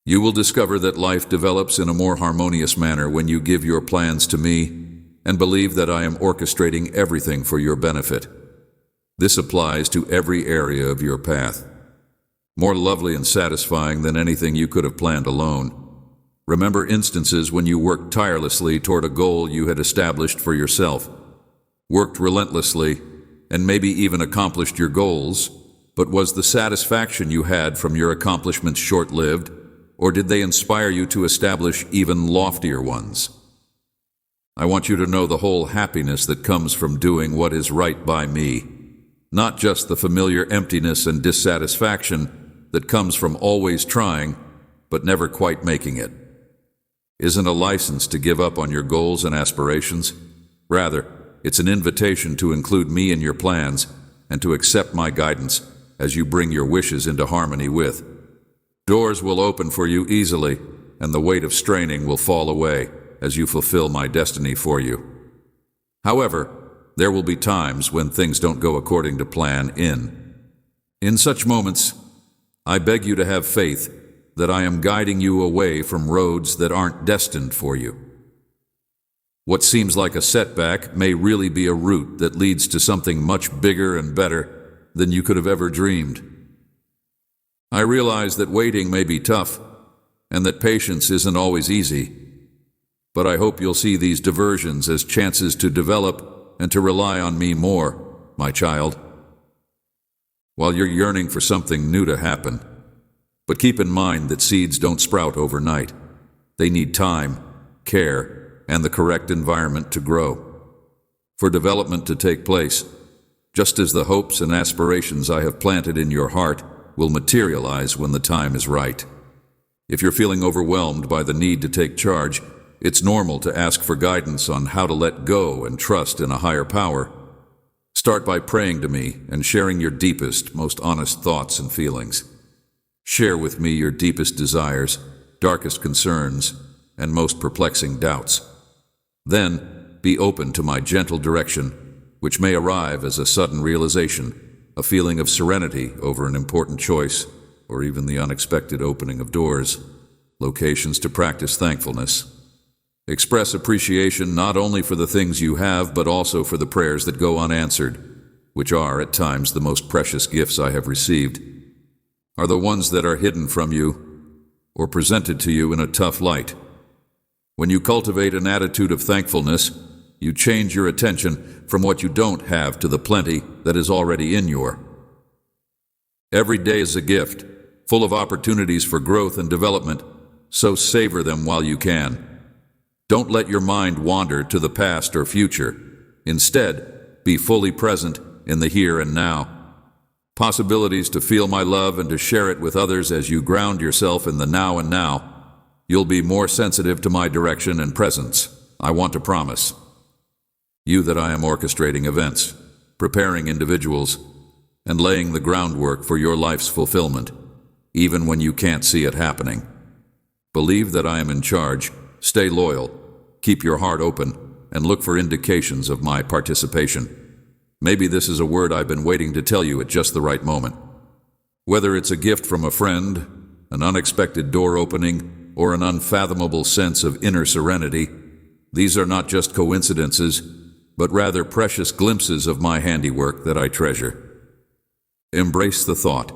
You will discover that life develops in a more harmonious manner when you give your plans to me and believe that I am orchestrating everything for your benefit. This applies to every area of your path. More lovely and satisfying than anything you could have planned alone. Remember instances when you worked tirelessly toward a goal you had established for yourself, worked relentlessly, and maybe even accomplished your goals, but was the satisfaction you had from your accomplishments short-lived, or did they inspire you to establish even loftier ones? I want you to know the whole happiness that comes from doing what is right by me, not just the familiar emptiness and dissatisfaction that comes from always trying, but never quite making it. Isn't a license to give up on your goals and aspirations. Rather, it's an invitation to include me in your plans and to accept my guidance as you bring your wishes into harmony with. Doors will open for you easily, and the weight of straining will fall away as you fulfill my destiny for you. However, there will be times when things don't go according to plan. In such moments, I beg you to have faith that I am guiding you away from roads that aren't destined for you. What seems like a setback may really be a route that leads to something much bigger and better than you could have ever dreamed. I realize that waiting may be tough and that patience isn't always easy, but I hope you'll see these diversions as chances to develop and to rely on me more, my child, while you're yearning for something new to happen. But keep in mind that seeds don't sprout overnight. They need time, care, and the correct environment to grow. For development to take place, just as the hopes and aspirations I have planted in your heart will materialize when the time is right. If you're feeling overwhelmed by the need to take charge, it's normal to ask for guidance on how to let go and trust in a higher power. Start by praying to me and sharing your deepest, most honest thoughts and feelings. Share with me your deepest desires, darkest concerns, and most perplexing doubts. Then, be open to my gentle direction, which may arrive as a sudden realization, a feeling of serenity over an important choice, or even the unexpected opening of doors, locations to practice thankfulness. Express appreciation not only for the things you have, but also for the prayers that go unanswered, which are, at times, the most precious gifts I have received, are the ones that are hidden from you or presented to you in a tough light. When you cultivate an attitude of thankfulness, you change your attention from what you don't have to the plenty that is already in your. Every day is a gift, full of opportunities for growth and development, so savor them while you can. Don't let your mind wander to the past or future. Instead, be fully present in the here and now. Possibilities to feel my love and to share it with others as you ground yourself in the now and now. You'll be more sensitive to my direction and presence, I want to promise. You that I am orchestrating events, preparing individuals, and laying the groundwork for your life's fulfillment, even when you can't see it happening. Believe that I am in charge, stay loyal, keep your heart open, and look for indications of my participation. Maybe this is a word I've been waiting to tell you at just the right moment. Whether it's a gift from a friend, an unexpected door opening, or an unfathomable sense of inner serenity, these are not just coincidences, but rather precious glimpses of my handiwork that I treasure. Embrace the thought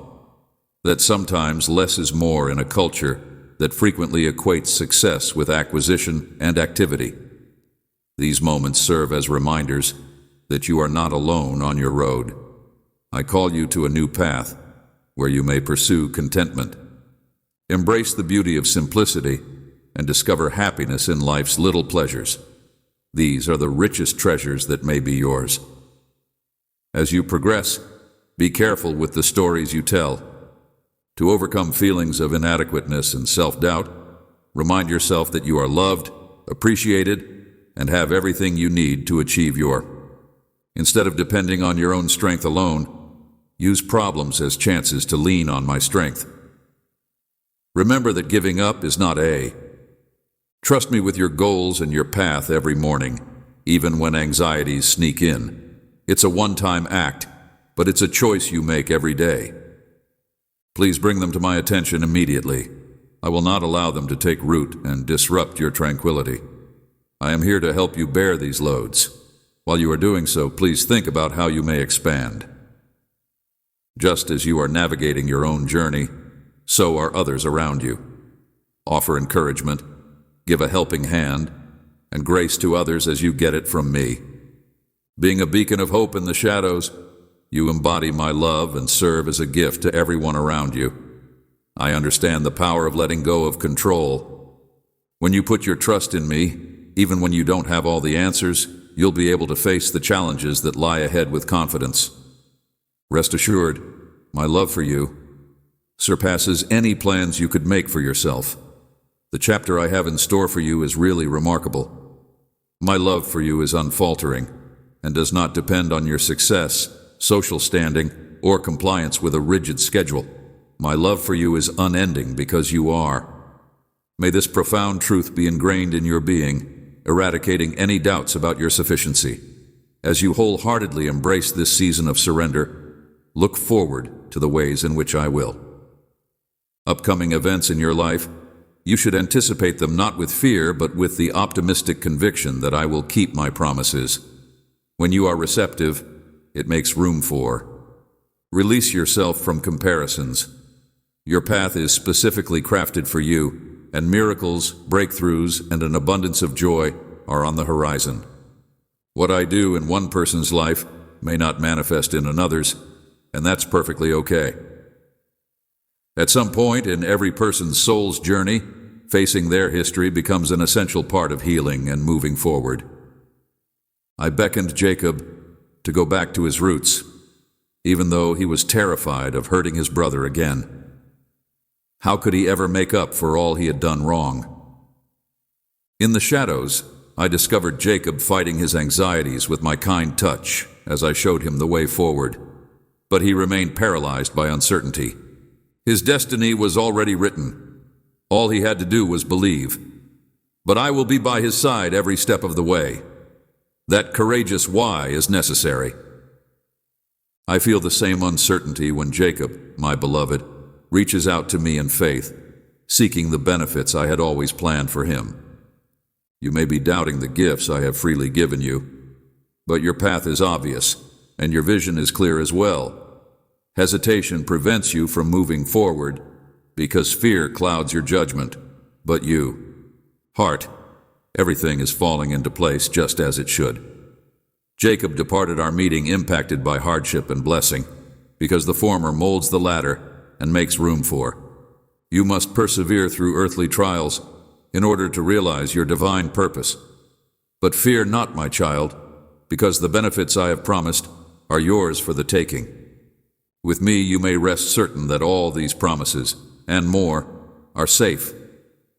that sometimes less is more in a culture that frequently equates success with acquisition and activity. These moments serve as reminders that you are not alone on your road. I call you to a new path where you may pursue contentment. Embrace the beauty of simplicity and discover happiness in life's little pleasures. These are the richest treasures that may be yours. As you progress, be careful with the stories you tell. To overcome feelings of inadequateness and self-doubt, remind yourself that you are loved, appreciated, and have everything you need to achieve your. Instead of depending on your own strength alone, use problems as chances to lean on my strength. Remember that giving up is not A. Trust me with your goals and your path every morning, even when anxieties sneak in. It's a one-time act, but it's a choice you make every day. Please bring them to my attention immediately. I will not allow them to take root and disrupt your tranquility. I am here to help you bear these loads. While you are doing so, please think about how you may expand. Just as you are navigating your own journey, so are others around you. Offer encouragement, give a helping hand, and grace to others as you get it from me. Being a beacon of hope in the shadows, you embody my love and serve as a gift to everyone around you. I understand the power of letting go of control. When you put your trust in me, even when you don't have all the answers, you'll be able to face the challenges that lie ahead with confidence. Rest assured, my love for you surpasses any plans you could make for yourself. The chapter I have in store for you is really remarkable. My love for you is unfaltering and does not depend on your success, social standing, or compliance with a rigid schedule. My love for you is unending because you are. May this profound truth be ingrained in your being, eradicating any doubts about your sufficiency. As you wholeheartedly embrace this season of surrender, look forward to the ways in which I will. Upcoming events in your life, you should anticipate them not with fear, but with the optimistic conviction that I will keep my promises. When you are receptive, it makes room for. Release yourself from comparisons. Your path is specifically crafted for you, and miracles, breakthroughs, and an abundance of joy are on the horizon. What I do in one person's life may not manifest in another's, and that's perfectly okay. At some point in every person's soul's journey, facing their history becomes an essential part of healing and moving forward. I beckoned Jacob to go back to his roots, even though he was terrified of hurting his brother again. How could he ever make up for all he had done wrong? In the shadows, I discovered Jacob fighting his anxieties with my kind touch as I showed him the way forward, but he remained paralyzed by uncertainty. His destiny was already written. All he had to do was believe. But I will be by his side every step of the way. That courageous why is necessary. I feel the same uncertainty when Jacob, my beloved, reaches out to me in faith, seeking the benefits I had always planned for him. You may be doubting the gifts I have freely given you, but your path is obvious, and your vision is clear as well. Hesitation prevents you from moving forward because fear clouds your judgment, but heart, everything is falling into place just as it should. Jacob departed our meeting impacted by hardship and blessing, because the former molds the latter and makes room for. You must persevere through earthly trials in order to realize your divine purpose. But fear not, my child, because the benefits I have promised are yours for the taking. With me you may rest certain that all these promises, and more, are safe.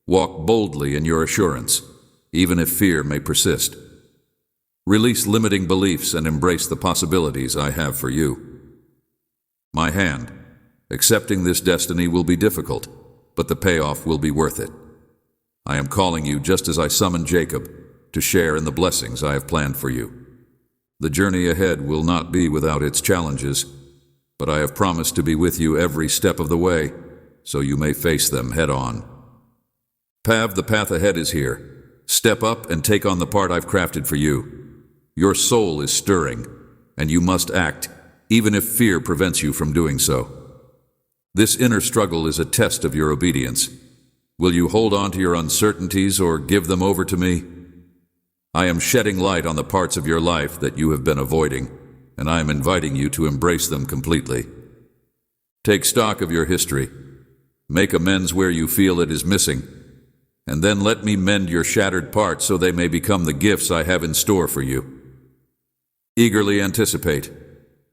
Walk boldly in your assurance, even if fear may persist. Release limiting beliefs and embrace the possibilities I have for you. My hand, accepting this destiny will be difficult, but the payoff will be worth it. I am calling you just as I summoned Jacob to share in the blessings I have planned for you. The journey ahead will not be without its challenges, but I have promised to be with you every step of the way, so you may face them head on. Pav, the path ahead is here. Step up and take on the part I've crafted for you. Your soul is stirring, and you must act, even if fear prevents you from doing so. This inner struggle is a test of your obedience. Will you hold on to your uncertainties or give them over to me? I am shedding light on the parts of your life that you have been avoiding, and I am inviting you to embrace them completely. Take stock of your history. Make amends where you feel it is missing, and then let me mend your shattered parts so they may become the gifts I have in store for you. Eagerly anticipate,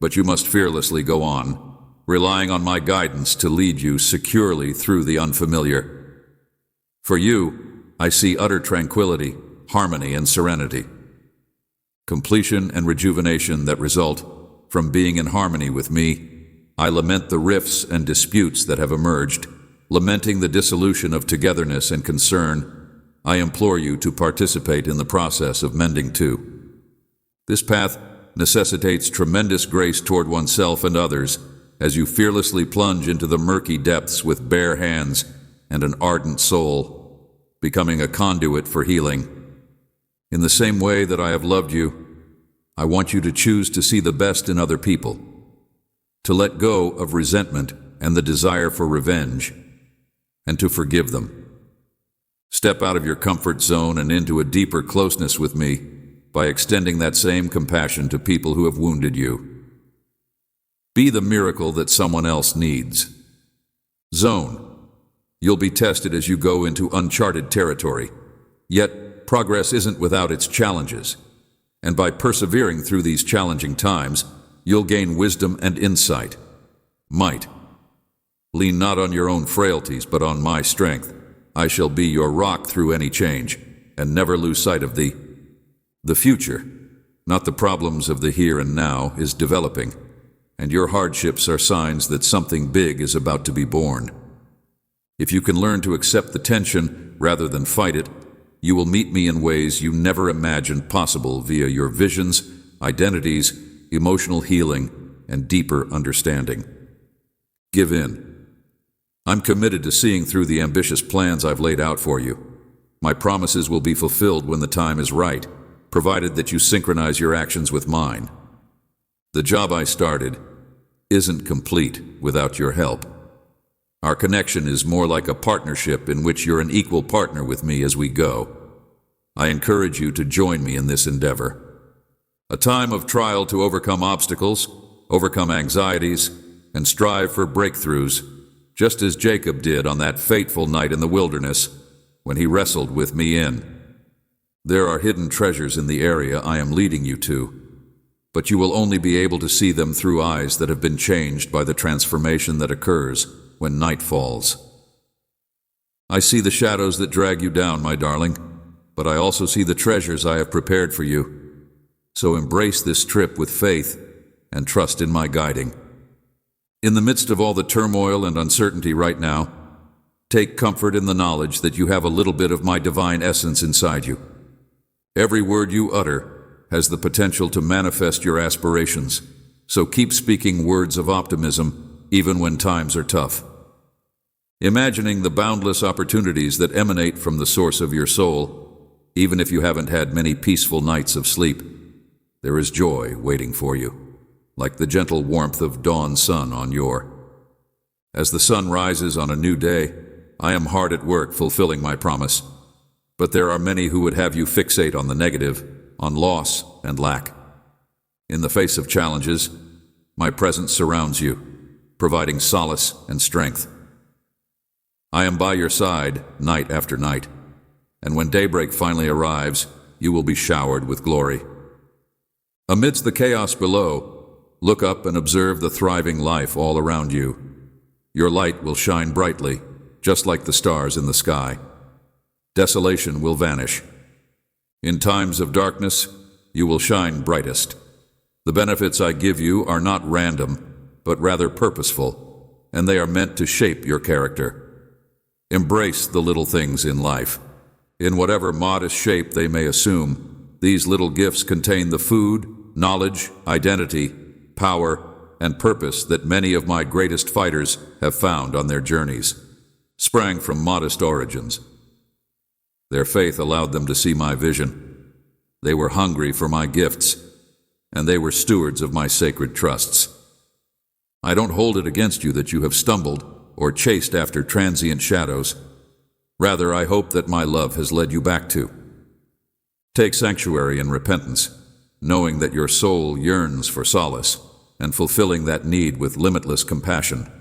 but you must fearlessly go on, relying on my guidance to lead you securely through the unfamiliar. For you, I see utter tranquility, harmony, and serenity. Completion and rejuvenation that result from being in harmony with me. I lament the rifts and disputes that have emerged. Lamenting the dissolution of togetherness and concern, I implore you to participate in the process of mending too. This path necessitates tremendous grace toward oneself and others as you fearlessly plunge into the murky depths with bare hands and an ardent soul, becoming a conduit for healing. In the same way that I have loved you, I want you to choose to see the best in other people, to let go of resentment and the desire for revenge, and to forgive them. Step out of your comfort zone and into a deeper closeness with me by extending that same compassion to people who have wounded you. Be the miracle that someone else needs. Zone. You'll be tested as you go into uncharted territory, yet progress isn't without its challenges, and by persevering through these challenging times, you'll gain wisdom and insight. Might. Lean not on your own frailties, but on my strength. I shall be your rock through any change, and never lose sight of the future, not the problems of the here and now, is developing, and your hardships are signs that something big is about to be born. If you can learn to accept the tension rather than fight it, you will meet me in ways you never imagined possible via your visions, identities, emotional healing, and deeper understanding. Give in. I'm committed to seeing through the ambitious plans I've laid out for you. My promises will be fulfilled when the time is right, provided that you synchronize your actions with mine. The job I started isn't complete without your help. Our connection is more like a partnership in which you're an equal partner with me as we go. I encourage you to join me in this endeavor. A time of trial to overcome obstacles, overcome anxieties, and strive for breakthroughs, just as Jacob did on that fateful night in the wilderness when he wrestled with me in. There are hidden treasures in the area I am leading you to, but you will only be able to see them through eyes that have been changed by the transformation that occurs when night falls. I see the shadows that drag you down, my darling, but I also see the treasures I have prepared for you. So embrace this trip with faith and trust in my guiding. In the midst of all the turmoil and uncertainty right now, take comfort in the knowledge that you have a little bit of my divine essence inside you. Every word you utter has the potential to manifest your aspirations, so keep speaking words of optimism even when times are tough. Imagining the boundless opportunities that emanate from the source of your soul, even if you haven't had many peaceful nights of sleep, there is joy waiting for you, like the gentle warmth of dawn sun on your. As the sun rises on a new day, I am hard at work fulfilling my promise, but there are many who would have you fixate on the negative, on loss and lack. In the face of challenges, my presence surrounds you, providing solace and strength. I am by your side night after night, and when daybreak finally arrives, you will be showered with glory. Amidst the chaos below, look up and observe the thriving life all around you. Your light will shine brightly, just like the stars in the sky. Desolation will vanish. In times of darkness, you will shine brightest. The benefits I give you are not random, but rather purposeful, and they are meant to shape your character. Embrace the little things in life. In whatever modest shape they may assume, these little gifts contain the food, knowledge, identity, power, and purpose that many of my greatest fighters have found on their journeys, sprang from modest origins. Their faith allowed them to see my vision. They were hungry for my gifts, and they were stewards of my sacred trusts. I don't hold it against you that you have stumbled or chased after transient shadows. Rather, I hope that my love has led you back to. Take sanctuary in repentance, knowing that your soul yearns for solace, and fulfilling that need with limitless compassion.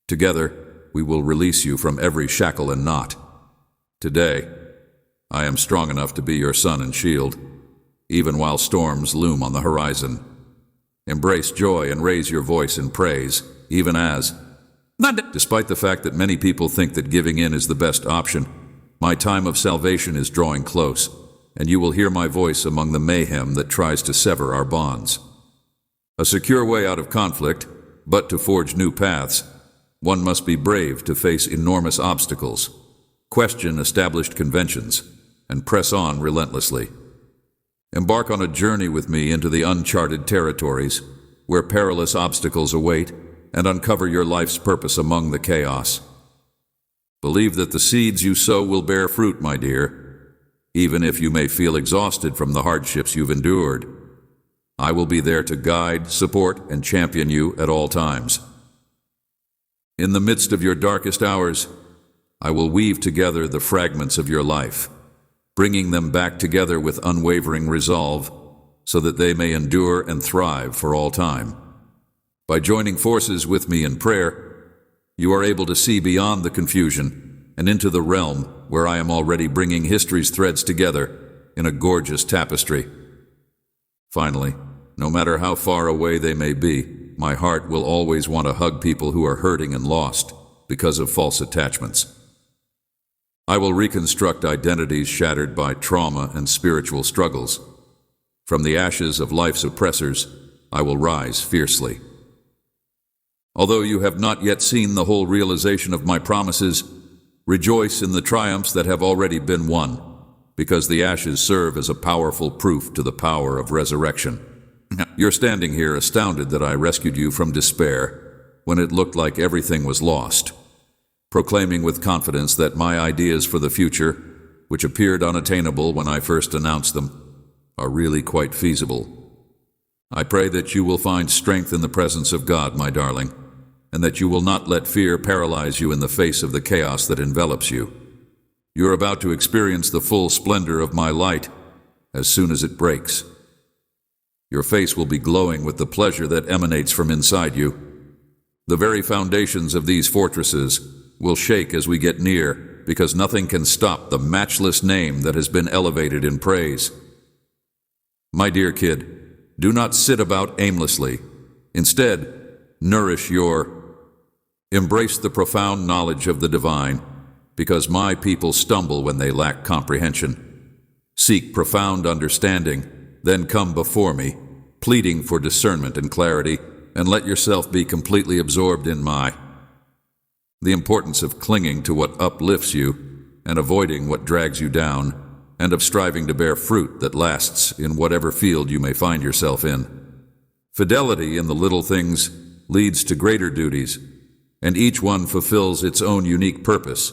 Together, we will release you from every shackle and knot. Today, I am strong enough to be your sun and shield, even while storms loom on the horizon. Embrace joy and raise your voice in praise, even as, despite the fact that many people think that giving in is the best option, my time of salvation is drawing close, and you will hear my voice among the mayhem that tries to sever our bonds. A secure way out of conflict, but to forge new paths, one must be brave to face enormous obstacles, question established conventions, and press on relentlessly. Embark on a journey with me into the uncharted territories, where perilous obstacles await, and uncover your life's purpose among the chaos. Believe that the seeds you sow will bear fruit, my dear, even if you may feel exhausted from the hardships you've endured. I will be there to guide, support, and champion you at all times. In the midst of your darkest hours, I will weave together the fragments of your life, bringing them back together with unwavering resolve, so that they may endure and thrive for all time. By joining forces with me in prayer, you are able to see beyond the confusion and into the realm where I am already bringing history's threads together in a gorgeous tapestry. Finally, no matter how far away they may be, my heart will always want to hug people who are hurting and lost because of false attachments. I will reconstruct identities shattered by trauma and spiritual struggles. From the ashes of life's oppressors, I will rise fiercely. Although you have not yet seen the whole realization of my promises, rejoice in the triumphs that have already been won, because the ashes serve as a powerful proof to the power of resurrection. You're standing here astounded that I rescued you from despair when it looked like everything was lost, proclaiming with confidence that my ideas for the future, which appeared unattainable when I first announced them, are really quite feasible. I pray that you will find strength in the presence of God, my darling, and that you will not let fear paralyze you in the face of the chaos that envelops you. You're about to experience the full splendor of my light as soon as it breaks. Your face will be glowing with the pleasure that emanates from inside you. The very foundations of these fortresses will shake as we get near, because nothing can stop the matchless name that has been elevated in praise. My dear kid, do not sit about aimlessly. Instead, embrace the profound knowledge of the divine, because my people stumble when they lack comprehension. Seek profound understanding, then come before me, pleading for discernment and clarity, and let yourself be completely absorbed in the importance of clinging to what uplifts you and avoiding what drags you down, and of striving to bear fruit that lasts in whatever field you may find yourself in. Fidelity in the little things leads to greater duties, and each one fulfills its own unique purpose,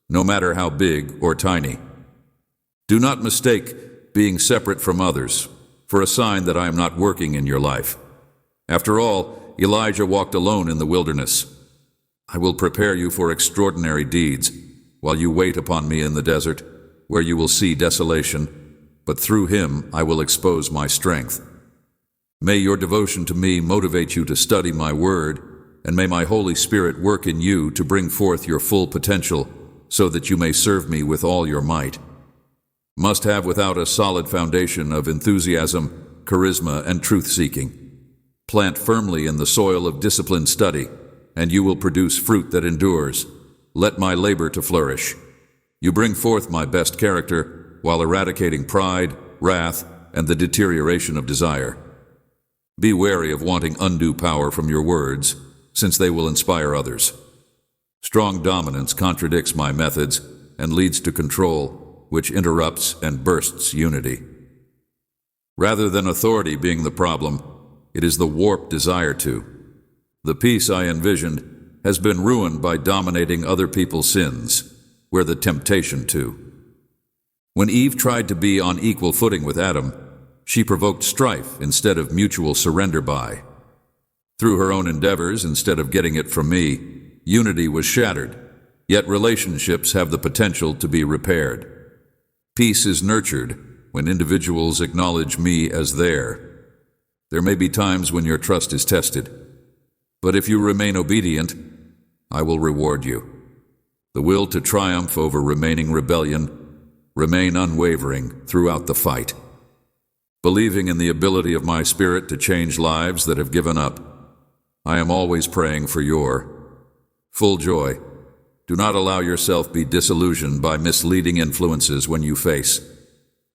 no matter how big or tiny. Do not mistake being separate from others for a sign that I am not working in your life. After all, Elijah walked alone in the wilderness. I will prepare you for extraordinary deeds while you wait upon me in the desert, where you will see desolation, but through him I will expose my strength. May your devotion to me motivate you to study my word, and may my Holy Spirit work in you to bring forth your full potential, so that you may serve me with all your might. Must have without a solid foundation of enthusiasm, charisma, and truth-seeking. Plant firmly in the soil of disciplined study, and you will produce fruit that endures. Let my labor to flourish. You bring forth my best character, while eradicating pride, wrath, and the deterioration of desire. Be wary of wanting undue power from your words, since they will inspire others. Strong dominance contradicts my methods and leads to control, which interrupts and bursts unity. Rather than authority being the problem, it is the warped desire to. The peace I envisioned has been ruined by dominating other people's sins, where the temptation to. When Eve tried to be on equal footing with Adam, she provoked strife instead of mutual surrender by. Through her own endeavors, instead of getting it from me, unity was shattered. Yet relationships have the potential to be repaired. Peace is nurtured when individuals acknowledge me as their. There may be times when your trust is tested, but if you remain obedient, I will reward you. The will to triumph over remaining rebellion, remain unwavering throughout the fight. Believing in the ability of my spirit to change lives that have given up, I am always praying for your full joy. Do not allow yourself be disillusioned by misleading influences when you face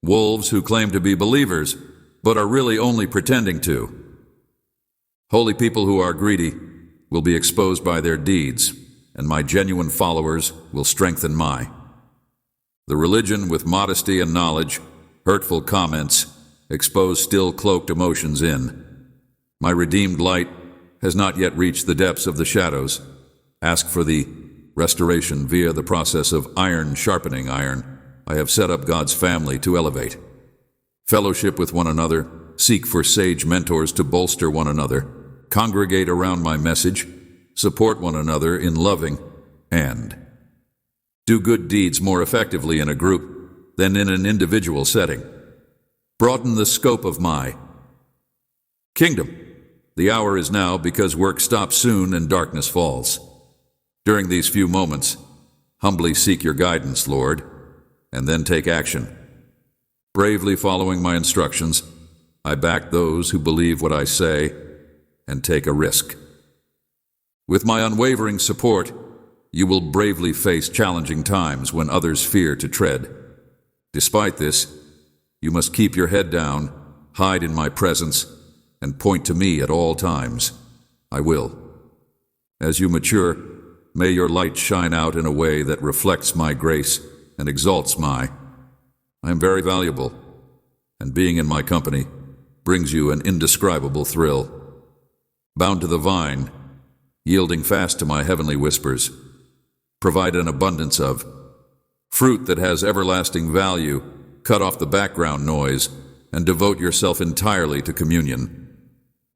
wolves who claim to be believers, but are really only pretending to. Holy people who are greedy will be exposed by their deeds, and my genuine followers will strengthen my. The religion with modesty and knowledge, hurtful comments, expose still cloaked emotions in. My redeemed light has not yet reached the depths of the shadows. Ask for the restoration via the process of iron sharpening iron. I have set up God's family to elevate. Fellowship with one another, seek for sage mentors to bolster one another, congregate around my message, support one another in loving, and do good deeds more effectively in a group than in an individual setting. Broaden the scope of my kingdom. The hour is now because work stops soon and darkness falls. During these few moments, humbly seek your guidance, Lord, and then take action. Bravely following my instructions, I back those who believe what I say and take a risk. With my unwavering support, you will bravely face challenging times when others fear to tread. Despite this, you must keep your head down, hide in my presence, and point to me at all times. I will. As you mature, may your light shine out in a way that reflects my grace and exalts my. I am very valuable, and being in my company brings you an indescribable thrill. Bound to the vine, yielding fast to my heavenly whispers, provide an abundance of fruit that has everlasting value. Cut off the background noise and devote yourself entirely to communion.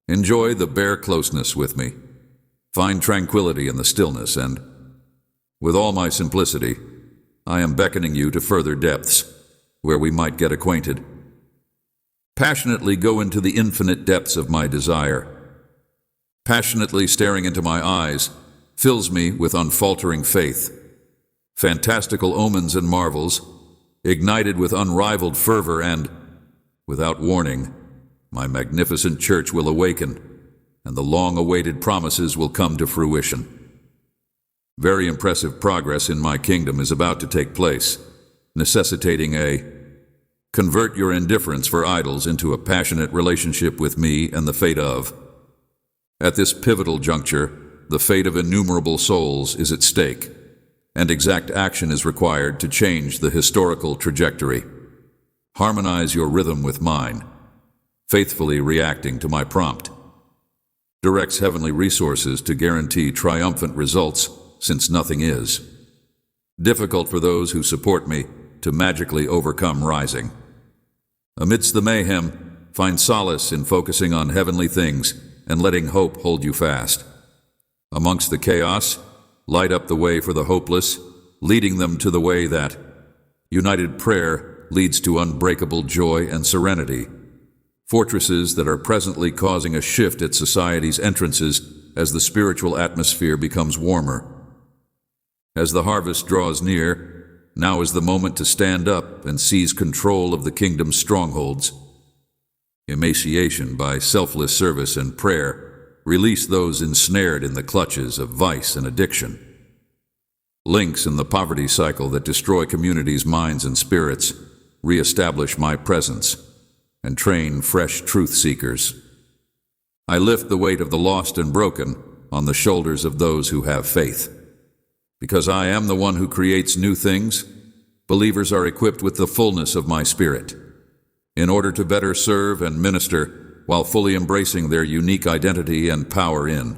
Enjoy the bare closeness with me. Find tranquility in the stillness, and with all my simplicity, I am beckoning you to further depths where we might get acquainted. Passionately go into the infinite depths of my desire. Passionately staring into my eyes fills me with unfaltering faith. Fantastical omens and marvels, ignited with unrivaled fervor, and, without warning, my magnificent church will awaken, and the long-awaited promises will come to fruition. Very impressive progress in my kingdom is about to take place, necessitating a convert your indifference for idols into a passionate relationship with me and the fate of. At this pivotal juncture, the fate of innumerable souls is at stake, and exact action is required to change the historical trajectory. Harmonize your rhythm with mine, faithfully reacting to my prompt. Directs heavenly resources to guarantee triumphant results, since nothing is difficult for those who support me to magically overcome rising. Amidst the mayhem, find solace in focusing on heavenly things and letting hope hold you fast. Amongst the chaos, light up the way for the hopeless, leading them to the way that united prayer leads to unbreakable joy and serenity. Fortresses that are presently causing a shift at society's entrances as the spiritual atmosphere becomes warmer. As the harvest draws near, now is the moment to stand up and seize control of the kingdom's strongholds. Emaciation by selfless service and prayer release those ensnared in the clutches of vice and addiction. Links in the poverty cycle that destroy communities' minds and spirits reestablish my presence and train fresh truth seekers. I lift the weight of the lost and broken on the shoulders of those who have faith. Because I am the one who creates new things, believers are equipped with the fullness of my spirit, in order to better serve and minister while fully embracing their unique identity and power in.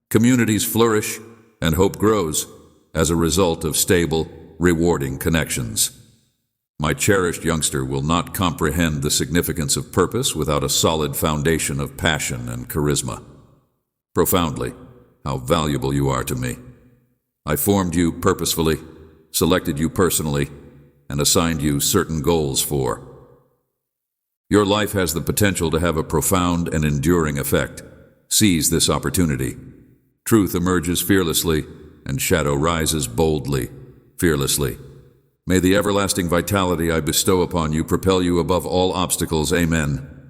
Communities flourish and hope grows as a result of stable, rewarding connections. My cherished youngster will not comprehend the significance of purpose without a solid foundation of passion and charisma. Profoundly, how valuable you are to me. I formed you purposefully, selected you personally, and assigned you certain goals for. Your life has the potential to have a profound and enduring effect. Seize this opportunity. Truth emerges fearlessly, and shadow rises boldly, fearlessly. May the everlasting vitality I bestow upon you propel you above all obstacles. Amen.